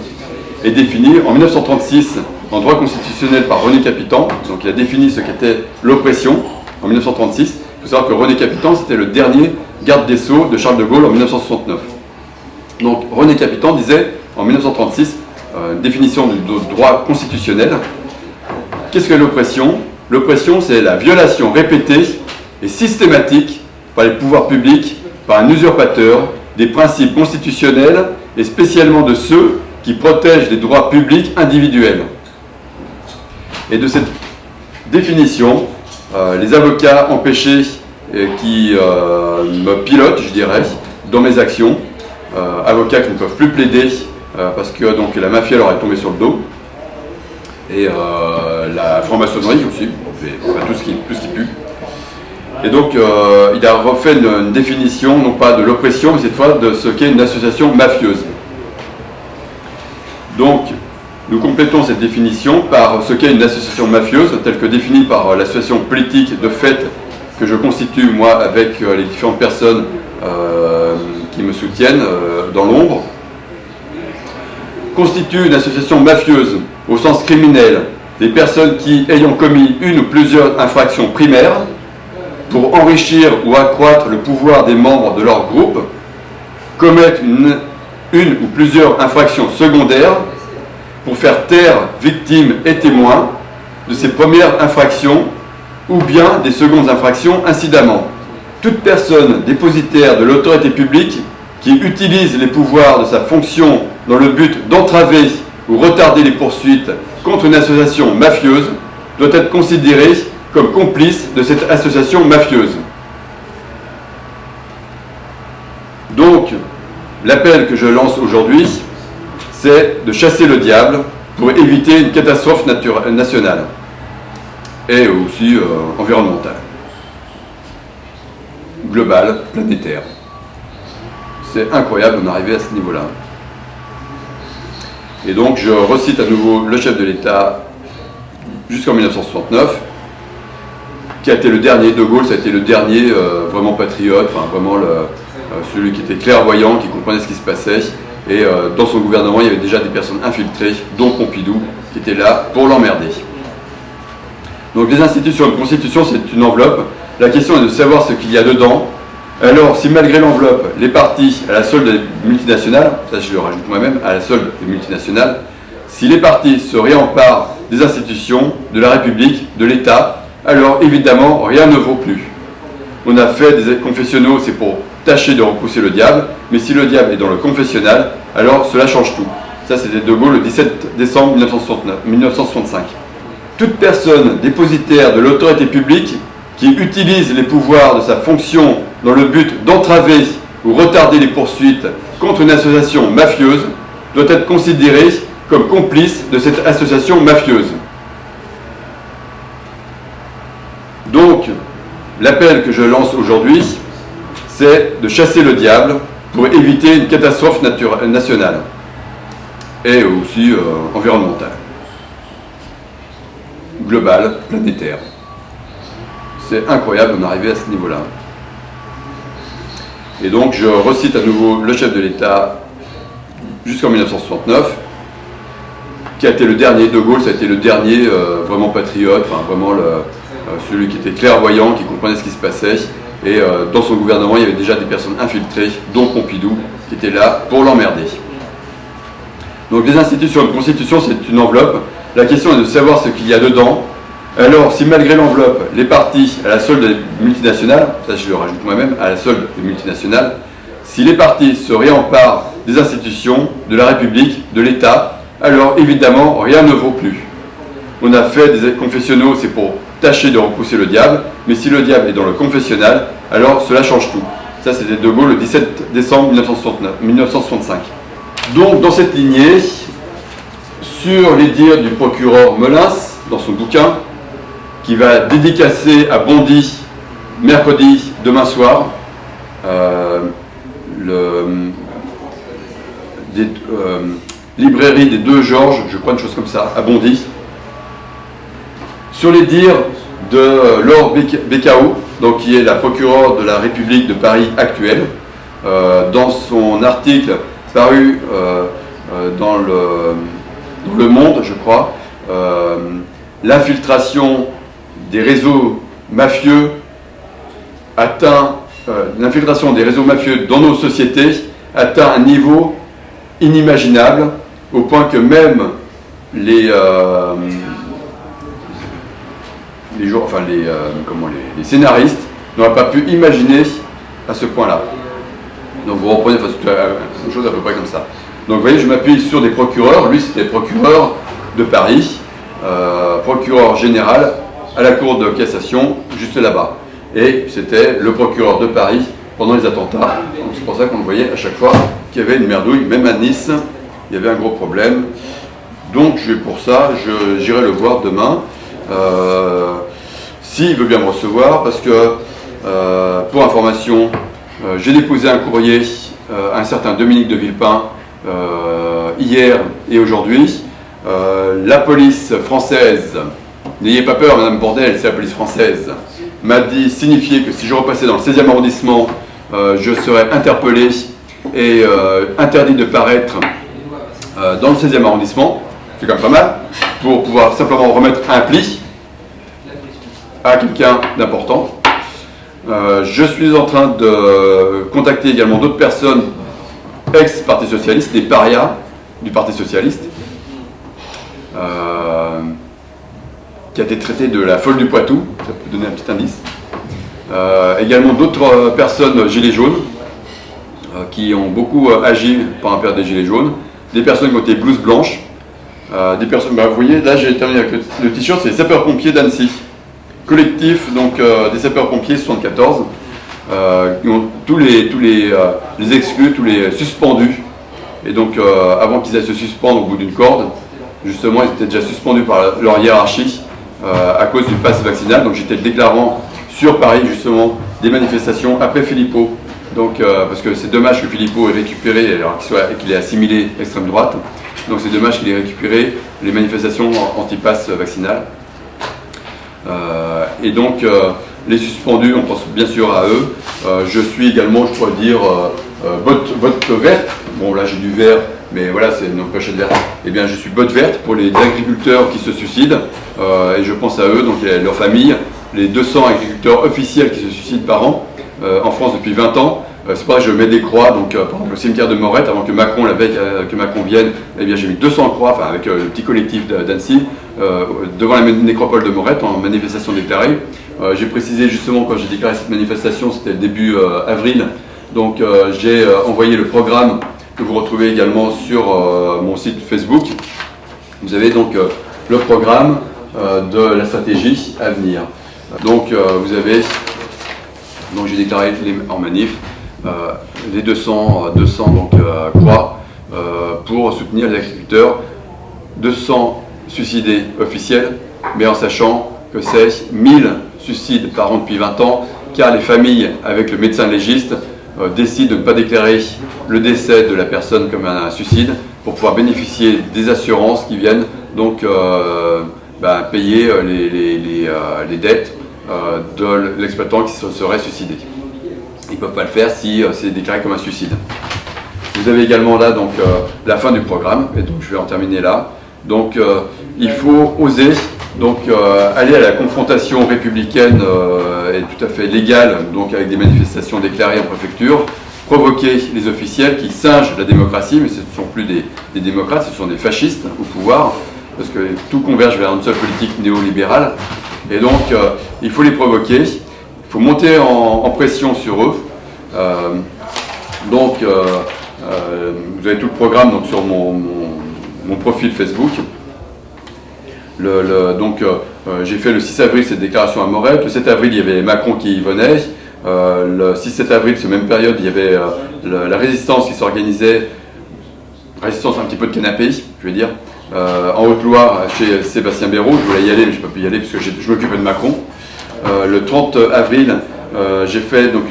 et défini en 1936 en droit constitutionnel par René Capitan. Donc il a défini ce qu'était l'oppression en 1936. Il faut savoir que René Capitan, c'était le dernier garde des Sceaux de Charles de Gaulle en 1969. Donc René Capitan disait en 1936, définition du droit constitutionnel, qu'est-ce que l'oppression ? L'oppression, c'est la violation répétée et systématique par les pouvoirs publics, par un usurpateur, des principes constitutionnels et spécialement de ceux qui protègent les droits publics individuels. Et de cette définition, les avocats empêchés qui me pilotent, je dirais, dans mes actions, avocats qui ne peuvent plus plaider parce que donc, la mafia leur est tombée sur le dos, et la franc-maçonnerie aussi, enfin, tout ce qui pue. Et donc il a refait une définition, non pas de l'oppression, mais cette fois de ce qu'est une association mafieuse. Donc nous complétons cette définition par ce qu'est une association mafieuse, telle que définie par l'association politique de fait que je constitue moi avec les différentes personnes qui me soutiennent dans l'ombre. Constitue une association mafieuse au sens criminel des personnes qui, ayant commis une ou plusieurs infractions primaires pour enrichir ou accroître le pouvoir des membres de leur groupe, commettent une ou plusieurs infractions secondaires pour faire taire victimes et témoins de ces premières infractions ou bien des secondes infractions incidemment. Toute personne dépositaire de l'autorité publique qui utilise les pouvoirs de sa fonction dans le but d'entraver ou retarder les poursuites contre une association mafieuse doit être considérée comme complice de cette association mafieuse. Donc, l'appel que je lance aujourd'hui, c'est de chasser le diable pour éviter une catastrophe nationale et aussi environnementale, globale, planétaire. C'est incroyable d'en arriver à ce niveau-là. Et donc je recite à nouveau le chef de l'État jusqu'en 1969, qui a été le dernier, De Gaulle, ça a été le dernier vraiment patriote, enfin vraiment celui qui était clairvoyant, qui comprenait ce qui se passait, Et dans son gouvernement, il y avait déjà des personnes infiltrées, dont Pompidou, qui était là pour l'emmerder. Donc les institutions, une constitution, c'est une enveloppe. La question est de savoir ce qu'il y a dedans. Alors, si malgré l'enveloppe, les partis à la solde des multinationales, ça je le rajoute moi-même, à la solde des multinationales, si les partis se réemparent des institutions, de la République, de l'État, alors évidemment, rien ne vaut plus. On a fait des confessionnaux, c'est pour tâcher de repousser le diable, mais si le diable est dans le confessionnal, alors cela change tout. Ça, c'était De Gaulle le 17 décembre 1965. Toute personne dépositaire de l'autorité publique qui utilise les pouvoirs de sa fonction dans le but d'entraver ou retarder les poursuites contre une association mafieuse doit être considérée comme complice de cette association mafieuse. Donc, l'appel que je lance aujourd'hui, c'est de chasser le diable pour éviter une catastrophe nationale et aussi environnementale, globale, planétaire. C'est incroyable d'en arriver à ce niveau-là. Et donc, je recite à nouveau le chef de l'État jusqu'en 1969, qui a été le dernier, De Gaulle, ça a été le dernier vraiment patriote, enfin vraiment celui qui était clairvoyant, qui comprenait ce qui se passait. Et dans son gouvernement, il y avait déjà des personnes infiltrées, dont Pompidou, qui était là pour l'emmerder. Donc les institutions, une constitution, c'est une enveloppe. La question est de savoir ce qu'il y a dedans. Alors, si malgré l'enveloppe, les partis à la solde des multinationales, ça je le rajoute moi-même, à la solde des multinationales, si les partis se réemparent des institutions, de la République, de l'État, alors évidemment, rien ne vaut plus. On a fait des confessionnaux, c'est pour tâcher de repousser le diable, mais si le diable est dans le confessionnal, alors cela change tout. Ça, c'était De Gaulle le 17 décembre 1965. Donc, dans cette lignée, sur les dires du procureur Molins, dans son bouquin, qui va dédicacer à Bondy, mercredi, demain soir, librairie des Deux Georges, je crois une chose comme ça, à Bondy, sur les dires de Laure Bécao, donc qui est la procureure de la République de Paris actuelle, dans son article paru dans le Monde, je crois, l'infiltration des réseaux mafieux l'infiltration des réseaux mafieux dans nos sociétés atteint un niveau inimaginable, au point que même les scénaristes n'auraient pas pu imaginer à ce point-là. Donc vous reprenez une chose à peu près comme ça. Donc vous voyez, je m'appuie sur des procureurs. Lui, c'était procureur de Paris, procureur général à la Cour de cassation, juste là-bas. Et c'était le procureur de Paris pendant les attentats. Donc c'est pour ça qu'on le voyait à chaque fois qu'il y avait une merdouille. Même à Nice, il y avait un gros problème. Donc pour ça, j'irai le voir demain. S'il veut bien me recevoir, parce que, pour information, j'ai déposé un courrier à un certain Dominique de Villepin hier et aujourd'hui. La police française, n'ayez pas peur Madame Bordel, c'est la police française, m'a signifié que si je repassais dans le 16e arrondissement, je serais interpellé et interdit de paraître dans le 16e arrondissement. C'est quand même pas mal, pour pouvoir simplement remettre un pli à quelqu'un d'important. Je suis en train de contacter également d'autres personnes ex-Parti Socialiste, des parias du Parti Socialiste, qui a été traité de la folle du Poitou, ça peut donner un petit indice. Également d'autres personnes gilets jaunes, qui ont beaucoup agi pendant la période des gilets jaunes, des personnes qui ont été blouses blanches, des personnes, vous voyez, là j'ai terminé avec le t-shirt, c'est les sapeurs-pompiers d'Annecy. Collectif donc des sapeurs-pompiers 74, qui ont tous les exclus, tous les suspendus. Et donc avant qu'ils aillent se suspendre au bout d'une corde, justement ils étaient déjà suspendus par leur hiérarchie à cause du pass vaccinal. Donc j'étais le déclarant sur Paris justement des manifestations après Philippot. Donc parce que c'est dommage que Philippot ait récupéré, alors qu'il ait assimilé l'extrême droite. Donc c'est dommage qu'il ait récupéré les manifestations anti-pass vaccinal. Et donc les suspendus, on pense bien sûr à eux. Je suis également, je pourrais dire, botte verte, bon là j'ai du vert, mais voilà c'est une pochette verte, et bien je suis botte verte pour les agriculteurs qui se suicident, et je pense à eux, donc et à leur famille, les 200 agriculteurs officiels qui se suicident par an, en France depuis 20 ans. C'est pas que je mets des croix, donc par exemple au cimetière de Morette, avant que Macron, la veille que Macron vienne, eh bien j'ai mis 200 croix, enfin avec le petit collectif d'Annecy, devant la nécropole de Morette en manifestation déclarée. J'ai précisé justement quand j'ai déclaré cette manifestation, c'était le début avril, donc j'ai envoyé le programme que vous retrouvez également sur mon site Facebook. Vous avez donc le programme de la stratégie à venir. Donc vous avez, donc j'ai déclaré en manif les 200 donc, croix pour soutenir les agriculteurs, 200 suicidés officiels, mais en sachant que c'est 1000 suicides par an depuis 20 ans, car les familles, avec le médecin légiste, décident de ne pas déclarer le décès de la personne comme un suicide pour pouvoir bénéficier des assurances qui viennent donc payer les dettes de l'exploitant qui se serait suicidé. Ils ne peuvent pas le faire si c'est déclaré comme un suicide. Vous avez également là donc, la fin du programme, et donc je vais en terminer là. Donc il faut oser donc, aller à la confrontation républicaine et tout à fait légale, donc avec des manifestations déclarées en préfecture, provoquer les officiels qui singent la démocratie, mais ce ne sont plus des démocrates, ce sont des fascistes au pouvoir, parce que tout converge vers une seule politique néolibérale. Et donc il faut les provoquer. Il faut monter en pression sur eux. Vous avez tout le programme donc, sur mon profil Facebook. J'ai fait le 6 avril cette déclaration à Morette. Le 7 avril, il y avait Macron qui venait. Le 6-7 avril, cette même période, il y avait la résistance qui s'organisait. Résistance un petit peu de canapé, je vais dire. En Haute-Loire, chez Sébastien Béraud. Je voulais y aller, mais je n'ai pas pu y aller parce que je m'occupais de Macron. Le 30 avril, j'ai fait donc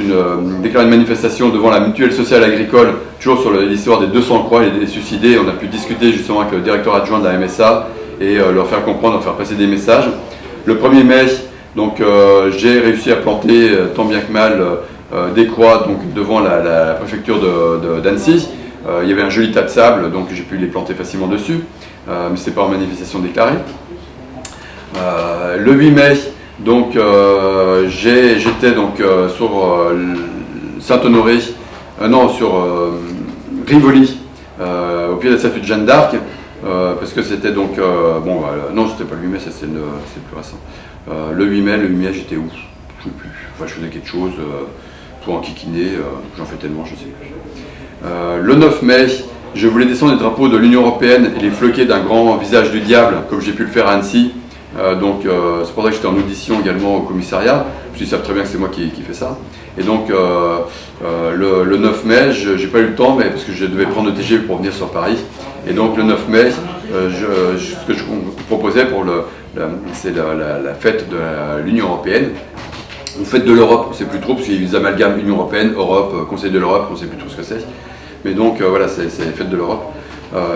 déclaré une manifestation devant la mutuelle sociale agricole, toujours sur l'histoire des 200 croix et des suicidés. On a pu discuter justement avec le directeur adjoint de la MSA et leur faire comprendre, leur faire passer des messages. Le 1er mai, donc, j'ai réussi à planter tant bien que mal des croix donc, devant la préfecture d'Annecy. Il y avait un joli tas de sable, donc j'ai pu les planter facilement dessus, mais ce n'était pas en manifestation déclarée. Le 8 mai, donc j'étais donc sur Saint-Honoré, sur Rivoli, au pied de la statue de Jeanne d'Arc, parce que c'était donc non, c'était pas le 8 mai, c'est plus récent. Le 8 mai, j'étais où? Je ne sais plus. Enfin, je faisais quelque chose pour enquiquiner, j'en fais tellement, je ne sais plus. Le 9 mai, je voulais descendre les drapeaux de l'Union Européenne et les floquer d'un grand visage du diable, comme j'ai pu le faire à Annecy. C'est pour ça que j'étais en audition également au commissariat, parce qu'ils savent très bien que c'est moi qui fais ça. Et donc le 9 mai, j'ai pas eu le temps, mais parce que je devais prendre le TGV pour venir sur Paris. Et donc le 9 mai, ce que je proposais c'est la fête de l'Union Européenne, ou fête de l'Europe, on ne sait plus trop, parce qu'ils amalgament Union Européenne, Europe, Conseil de l'Europe, on ne sait plus trop ce que c'est. Mais donc voilà, c'est la fête de l'Europe.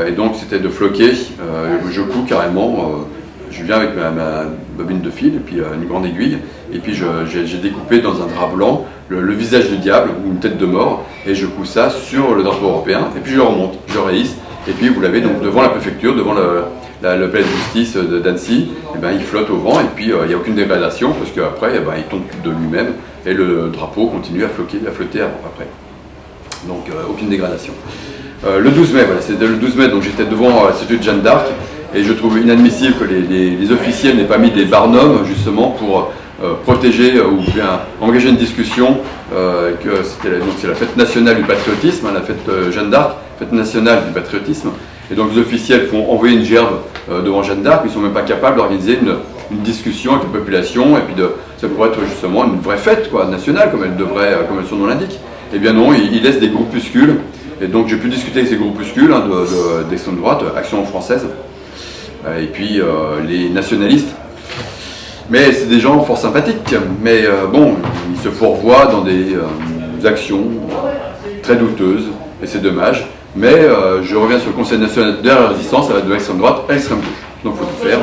Et donc c'était de floquer, je couds carrément. Je viens avec ma bobine de fil et puis une grande aiguille, et puis j'ai découpé dans un drap blanc le visage du diable ou une tête de mort, et je couds ça sur le drapeau européen, et puis je le remonte, je le réhisse, et puis vous l'avez donc devant la préfecture, devant le palais de justice d'Annecy, et ben, il flotte au vent, et puis il n'y a aucune dégradation, parce qu'après il tombe de lui-même, et le drapeau continue à flotter après. Donc aucune dégradation. Le 12 mai, voilà, c'était le 12 mai, donc j'étais devant la statue de Jeanne d'Arc, et je trouve inadmissible que les officiels n'aient pas mis des barnums justement pour protéger ou bien engager une discussion, c'est la fête nationale du patriotisme, la fête Jeanne d'Arc, fête nationale du patriotisme, et donc les officiels font envoyer une gerbe devant Jeanne d'Arc, mais ils ne sont même pas capables d'organiser une discussion avec la population, et puis ça pourrait être justement une vraie fête nationale, comme son nom l'indique. Eh bien non, ils laissent des groupuscules, et donc j'ai pu discuter avec ces groupuscules d'extrême droite, Action française, et puis les nationalistes. Mais c'est des gens fort sympathiques, mais ils se fourvoient dans des actions très douteuses, et c'est dommage. Mais je reviens sur le Conseil national de la résistance, ça va de l'extrême droite à l'extrême gauche. Donc il faut tout faire.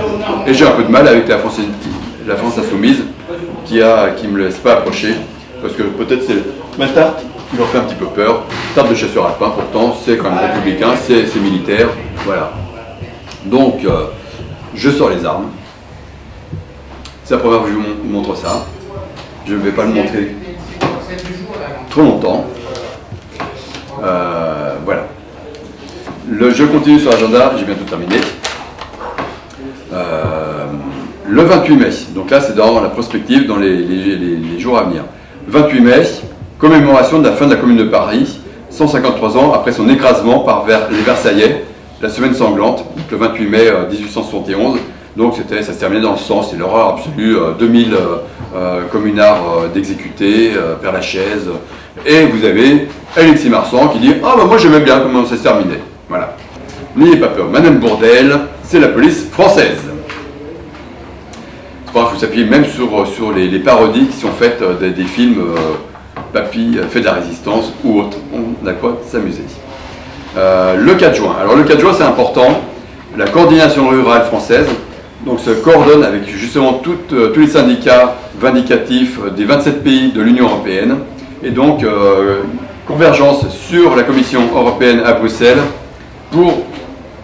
Et j'ai un peu de mal avec la France insoumise, qui ne me laisse pas approcher parce que peut-être c'est ma tarte qui leur fait un petit peu peur. Tarte de chasseur alpin, pourtant c'est quand même républicain, c'est militaire, voilà. Donc je sors les armes. C'est la première fois que je vous montre ça. Je ne vais pas le montrer trop longtemps. Voilà. Je continue sur l'agenda, j'ai bientôt terminé. Le 28 mai, donc là c'est dans la prospective, dans les jours à venir. 28 mai, commémoration de la fin de la Commune de Paris, 153 ans après son écrasement par les Versaillais, la semaine sanglante, donc le 28 mai 1871. Donc ça se terminait dans le sang, c'est l'horreur absolue, 2000 communards d'exécutés, Père Lachaise, et vous avez Alexis Marsan qui dit « Ah bah moi j'aimais bien comment ça se terminait ». Voilà. N'ayez pas peur, Madame Bourdelle, c'est la police française. Il faut s'appuyer même sur les parodies qui sont faites des films Papy fait de la résistance ou autres. On a quoi s'amuser. Le 4 juin. Alors le 4 juin c'est important, la coordination rurale française donc, se coordonne avec justement tous les syndicats vindicatifs des 27 pays de l'Union européenne et donc convergence sur la Commission européenne à Bruxelles pour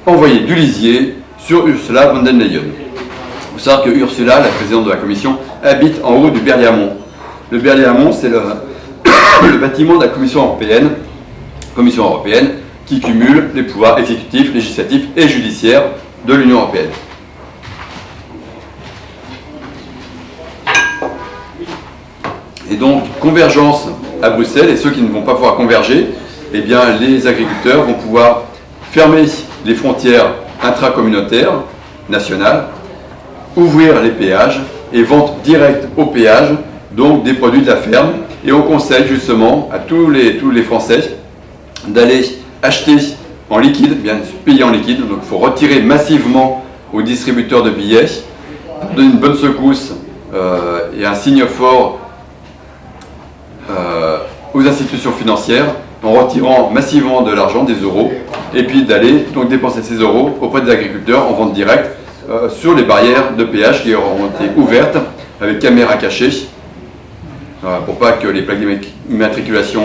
envoyer du lisier sur Ursula von der Leyen. Il faut savoir que Ursula, la présidente de la Commission, habite en haut du Berlaymont. Le Berlaymont, c'est le bâtiment de la Commission européenne qui cumule les pouvoirs exécutifs, législatifs et judiciaires de l'Union européenne. Et donc, convergence à Bruxelles, et ceux qui ne vont pas pouvoir converger, eh bien, les agriculteurs vont pouvoir fermer les frontières intracommunautaires nationales, ouvrir les péages et vente directe au péage, donc des produits de la ferme. Et on conseille justement à tous les Français d'aller acheter en liquide, bien payer en liquide, donc il faut retirer massivement aux distributeurs de billets, pour donner une bonne secousse et un signe fort aux institutions financières en retirant massivement de l'argent, des euros, et puis d'aller donc dépenser ces euros auprès des agriculteurs en vente directe sur les barrières de péage qui auront été ouvertes avec caméras cachées pour pas que les plaques d'immatriculation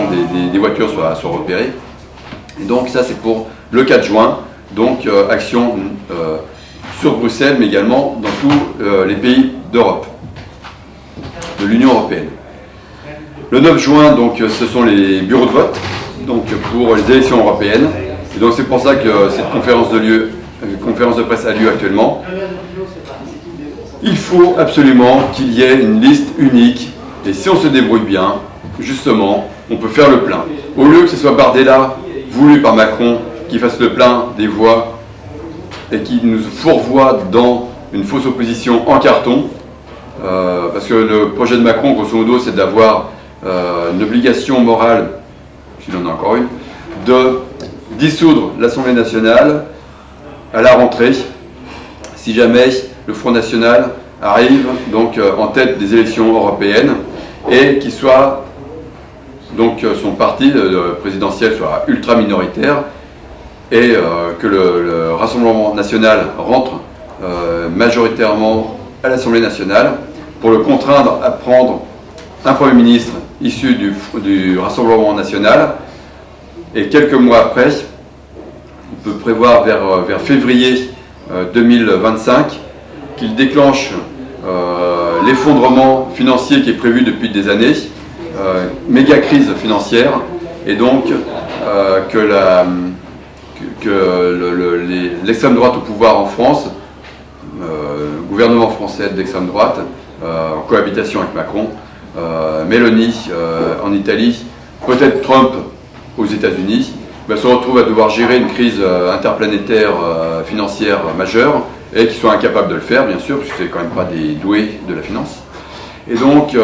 des voitures soient repérées. Et donc ça c'est pour le 4 juin, donc action sur Bruxelles mais également dans tous les pays d'Europe, de l'Union européenne. Le 9 juin, donc, ce sont les bureaux de vote donc, pour les élections européennes. Et donc c'est pour ça que cette conférence de presse a lieu actuellement. Il faut absolument qu'il y ait une liste unique. Et si on se débrouille bien, justement, on peut faire le plein. Au lieu que ce soit Bardella, voulu par Macron, qui fasse le plein des voix et qui nous fourvoie dans une fausse opposition en carton, parce que le projet de Macron, grosso modo, c'est d'avoir une obligation morale, s'il en a encore une, de dissoudre l'Assemblée nationale à la rentrée, si jamais le Front National arrive donc en tête des élections européennes et qu'il soit donc son parti présidentiel soit ultra minoritaire et que le Rassemblement national rentre majoritairement à l'Assemblée nationale pour le contraindre à prendre un Premier ministre issu du Rassemblement national, et quelques mois après, on peut prévoir vers février 2025 qu'il déclenche l'effondrement financier qui est prévu depuis des années, méga crise financière, et donc l'extrême droite au pouvoir en France, gouvernement français d'extrême droite, en cohabitation avec Macron, Meloni en Italie, peut-être Trump aux États-Unis, se retrouve à devoir gérer une crise interplanétaire financière majeure et qui soit incapable de le faire, bien sûr, puisque c'est quand même pas des doués de la finance. Et donc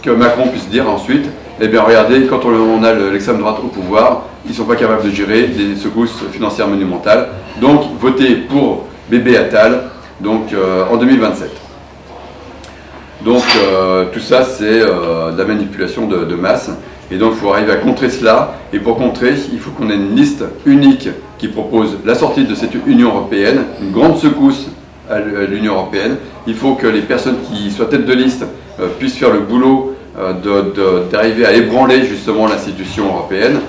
que Macron puisse dire ensuite, eh bien regardez, quand on a l'extrême droite au pouvoir, ils ne sont pas capables de gérer des secousses financières monumentales, donc votez pour bébé Attal donc, en 2027. Donc tout ça c'est de la manipulation de masse, et donc il faut arriver à contrer cela, et pour contrer il faut qu'on ait une liste unique qui propose la sortie de cette Union européenne, une grande secousse à l'Union européenne. Il faut que les personnes qui soient tête de liste puissent faire le boulot d'arriver à ébranler justement l'institution européenne.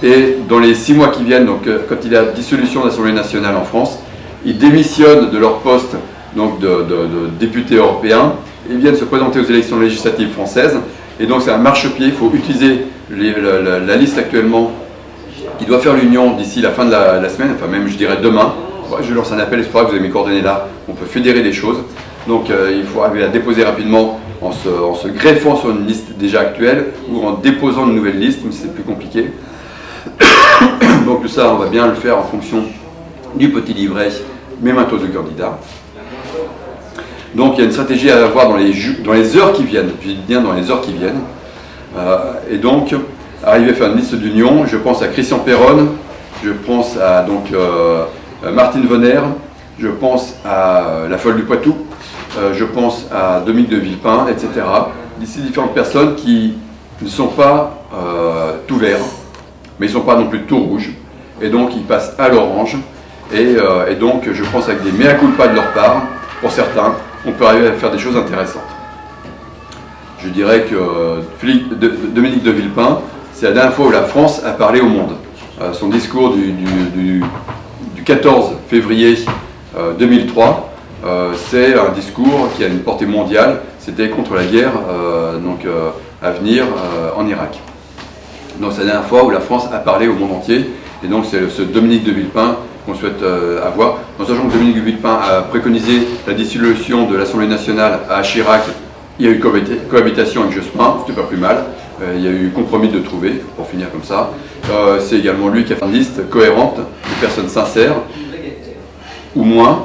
Et dans les 6 mois qui viennent, donc, quand il y a dissolution de l'Assemblée nationale en France, ils démissionnent de leur poste donc, de députés européens et viennent se présenter aux élections législatives françaises. Et donc c'est un marchepied, il faut utiliser la liste actuellement qui doit faire l'union d'ici la fin de la semaine, enfin même je dirais demain. Je lance un appel, j'espère que vous avez mes coordonnées là, on peut fédérer des choses. Donc il faut arriver à déposer rapidement en se greffant sur une liste déjà actuelle ou en déposant une nouvelle liste, mais c'est plus compliqué. Donc tout ça, on va bien le faire en fonction du petit livret, même un taux de candidat. Donc il y a une stratégie à avoir dans les heures qui viennent, je dis bien dans les heures qui viennent. Et donc, arriver à faire une liste d'union, je pense à Christian Perron, je pense à Martine Vonner, je pense à la Folle du Poitou, je pense à Dominique de Villepin, etc. Ces différentes personnes qui ne sont pas tout verts, mais ils ne sont pas non plus tout rouges, et donc ils passent à l'orange, et donc je pense avec des mea culpa de leur part, pour certains, on peut arriver à faire des choses intéressantes. Je dirais que Dominique de Villepin, c'est la dernière fois où la France a parlé au monde. Son discours du 14 février 2003, c'est un discours qui a une portée mondiale, c'était contre la guerre à venir en Irak. Donc c'est la dernière fois où la France a parlé au monde entier, et donc c'est ce Dominique de Villepin qu'on souhaite avoir. En sachant que Dominique de Villepin a préconisé la dissolution de l'Assemblée nationale à Chirac, il y a eu cohabitation avec Jospin, c'était pas plus mal. Il y a eu compromis de trouver, pour finir comme ça. C'est également lui qui a fait une liste cohérente de personnes sincères, ou moins,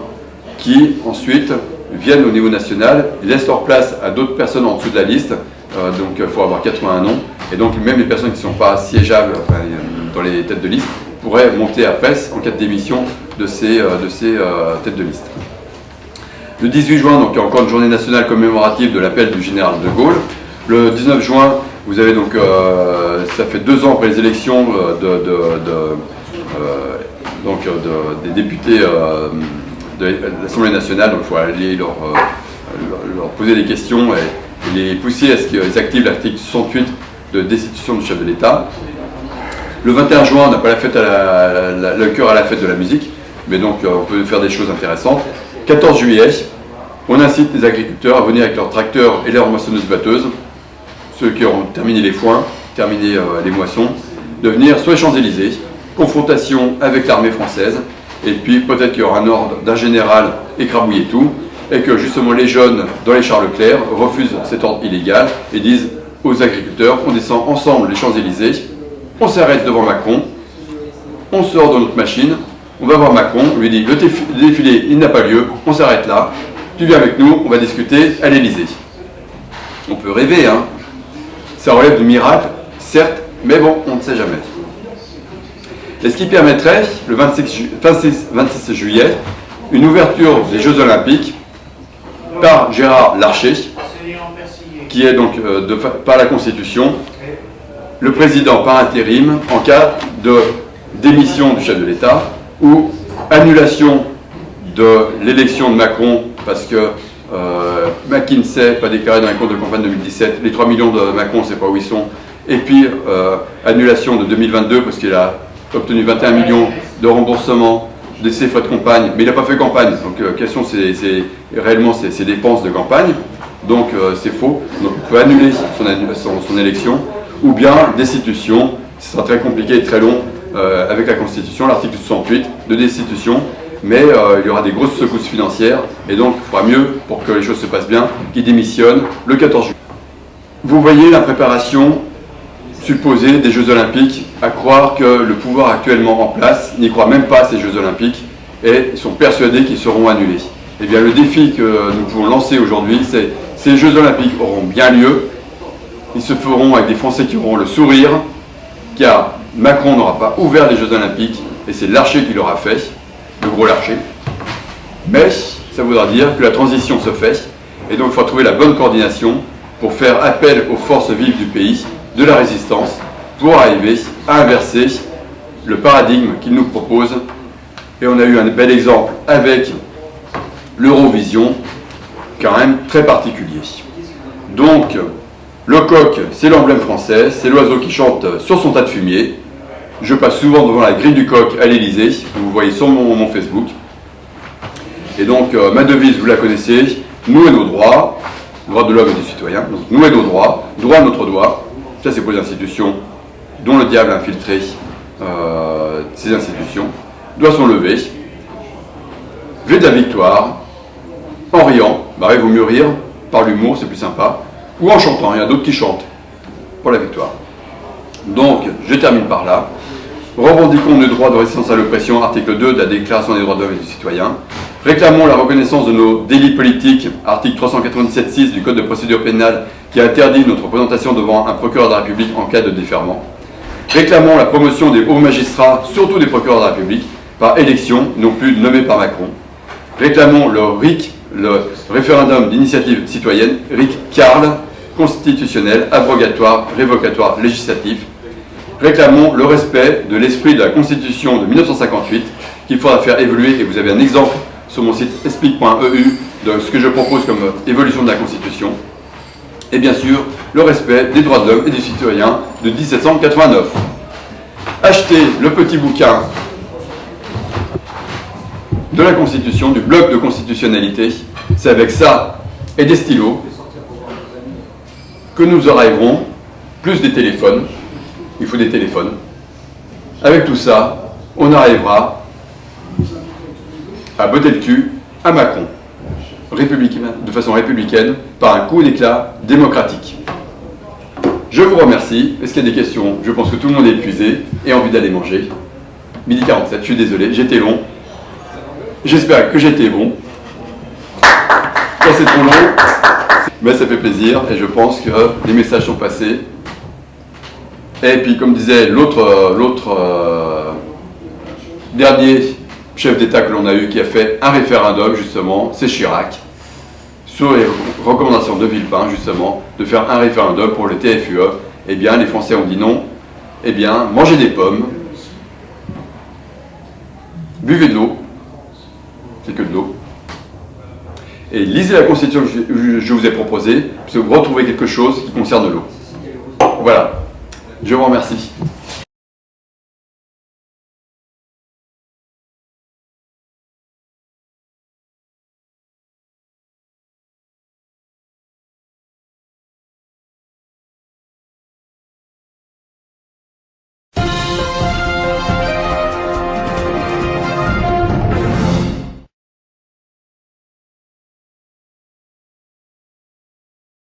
qui ensuite viennent au niveau national, laissent leur place à d'autres personnes en dessous de la liste. Donc il faut avoir 81 noms. Et donc même les personnes qui ne sont pas siégeables dans les têtes de liste pourraient monter à PES en cas de démission de ces têtes de liste. Le 18 juin, donc, il y a encore une journée nationale commémorative de l'appel du général de Gaulle. Le 19 juin, vous avez donc, ça fait 2 ans après les élections des députés de l'Assemblée nationale, donc il faut aller leur poser des questions et les pousser à ce qu'ils activent l'article 68 de destitution du chef de l'État. Le 21 juin, on n'a pas le cœur à la fête de la musique, mais donc on peut faire des choses intéressantes. 14 juillet, on incite les agriculteurs à venir avec leurs tracteurs et leurs moissonneuses-batteuses, ceux qui auront terminé les foins, terminé les moissons, de venir sur les Champs-Élysées, confrontation avec l'armée française, et puis peut-être qu'il y aura un ordre d'un général écrabouiller tout, et que justement les jeunes dans les Charles Leclerc refusent cet ordre illégal et disent aux agriculteurs, on descend ensemble les Champs-Élysées, on s'arrête devant Macron, on sort de notre machine, on va voir Macron, on lui dit le défilé il n'a pas lieu, on s'arrête là, tu viens avec nous, on va discuter à l'Élysée. On peut rêver, hein. Ça relève du miracle, certes, mais bon, on ne sait jamais. Et ce qui permettrait, le 26 juillet, une ouverture des Jeux Olympiques par Gérard Larcher, qui est donc par la Constitution, le président par intérim en cas de démission du chef de l'État ou annulation de l'élection de Macron parce que McKinsey pas déclaré dans les comptes de campagne 2017, les 3 millions de Macron on ne sait pas où ils sont, et puis annulation de 2022 parce qu'il a obtenu 21 millions de remboursement de ses frais de campagne, mais il n'a pas fait campagne, donc quelles sont réellement ses dépenses de campagne, donc c'est faux, donc on peut annuler son élection, ou bien destitution, ce sera très compliqué et très long avec la Constitution, l'article 68 de destitution, mais il y aura des grosses secousses financières, et donc il faudra mieux, pour que les choses se passent bien, qu'il démissionne le 14 juillet. Vous voyez la préparation supposée des Jeux Olympiques, à croire que le pouvoir actuellement en place n'y croit même pas à ces Jeux Olympiques, et ils sont persuadés qu'ils seront annulés. Eh bien le défi que nous pouvons lancer aujourd'hui, c'est ces Jeux Olympiques auront bien lieu, ils se feront avec des Français qui auront le sourire, car Macron n'aura pas ouvert les Jeux Olympiques, et c'est Larcher qui l'aura fait, le gros Larcher. Mais ça voudra dire que la transition se fait, et donc il faut trouver la bonne coordination pour faire appel aux forces vives du pays, de la résistance, pour arriver à inverser le paradigme qu'il nous propose. Et on a eu un bel exemple avec l'Eurovision, quand même très particulier. Donc, le coq, c'est l'emblème français, c'est l'oiseau qui chante sur son tas de fumier. Je passe souvent devant la grille du coq à l'Élysée, vous voyez sur mon Facebook. Et donc, ma devise, vous la connaissez, nous et nos droits, droits de l'homme et du citoyen, donc nous et nos droits, droit à notre doigt, ça c'est pour les institutions dont le diable a infiltré ces institutions, doigts sont levés, V de la victoire, en riant, bah il vaut mieux rire, par l'humour, c'est plus sympa, ou en chantant, il y en a d'autres qui chantent pour la victoire. Donc, je termine par là. Revendiquons le droit de résistance à l'oppression, article 2 de la Déclaration des droits de l'homme et du citoyen. Réclamons la reconnaissance de nos délits politiques, article 397.6 du Code de procédure pénale qui interdit notre représentation devant un procureur de la République en cas de déferment. Réclamons la promotion des hauts magistrats, surtout des procureurs de la République, par élection, non plus nommés par Macron. Réclamons le RIC, le référendum d'initiative citoyenne, RIC-CARL, constitutionnel, abrogatoire, révocatoire, législatif. Réclamons le respect de l'esprit de la Constitution de 1958 qu'il faudra faire évoluer, et vous avez un exemple sur mon site explique.eu de ce que je propose comme évolution de la Constitution. Et bien sûr, le respect des droits de l'homme et des citoyens de 1789. Achetez le petit bouquin de la Constitution, du bloc de constitutionnalité. C'est avec ça et des stylos que nous arriverons, plus des téléphones. Il faut des téléphones. Avec tout ça, on arrivera à botter le cul à Macron, de façon républicaine, par un coup d'éclat démocratique. Je vous remercie. Est-ce qu'il y a des questions? Je pense que tout le monde est épuisé et a envie d'aller manger. Midi 47, je suis désolé, j'étais long. J'espère que j'étais bon. Quand c'est trop long, mais ça fait plaisir et je pense que les messages sont passés. Et puis, comme disait l'autre dernier chef d'État que l'on a eu qui a fait un référendum, justement, c'est Chirac, sur les recommandations de Villepin, justement, de faire un référendum pour le TFUE. Eh bien, les Français ont dit non. Eh bien, mangez des pommes, buvez de l'eau, c'est que de l'eau, et lisez la Constitution que je vous ai proposée, parce que vous retrouvez quelque chose qui concerne l'eau. Voilà. Je vous remercie.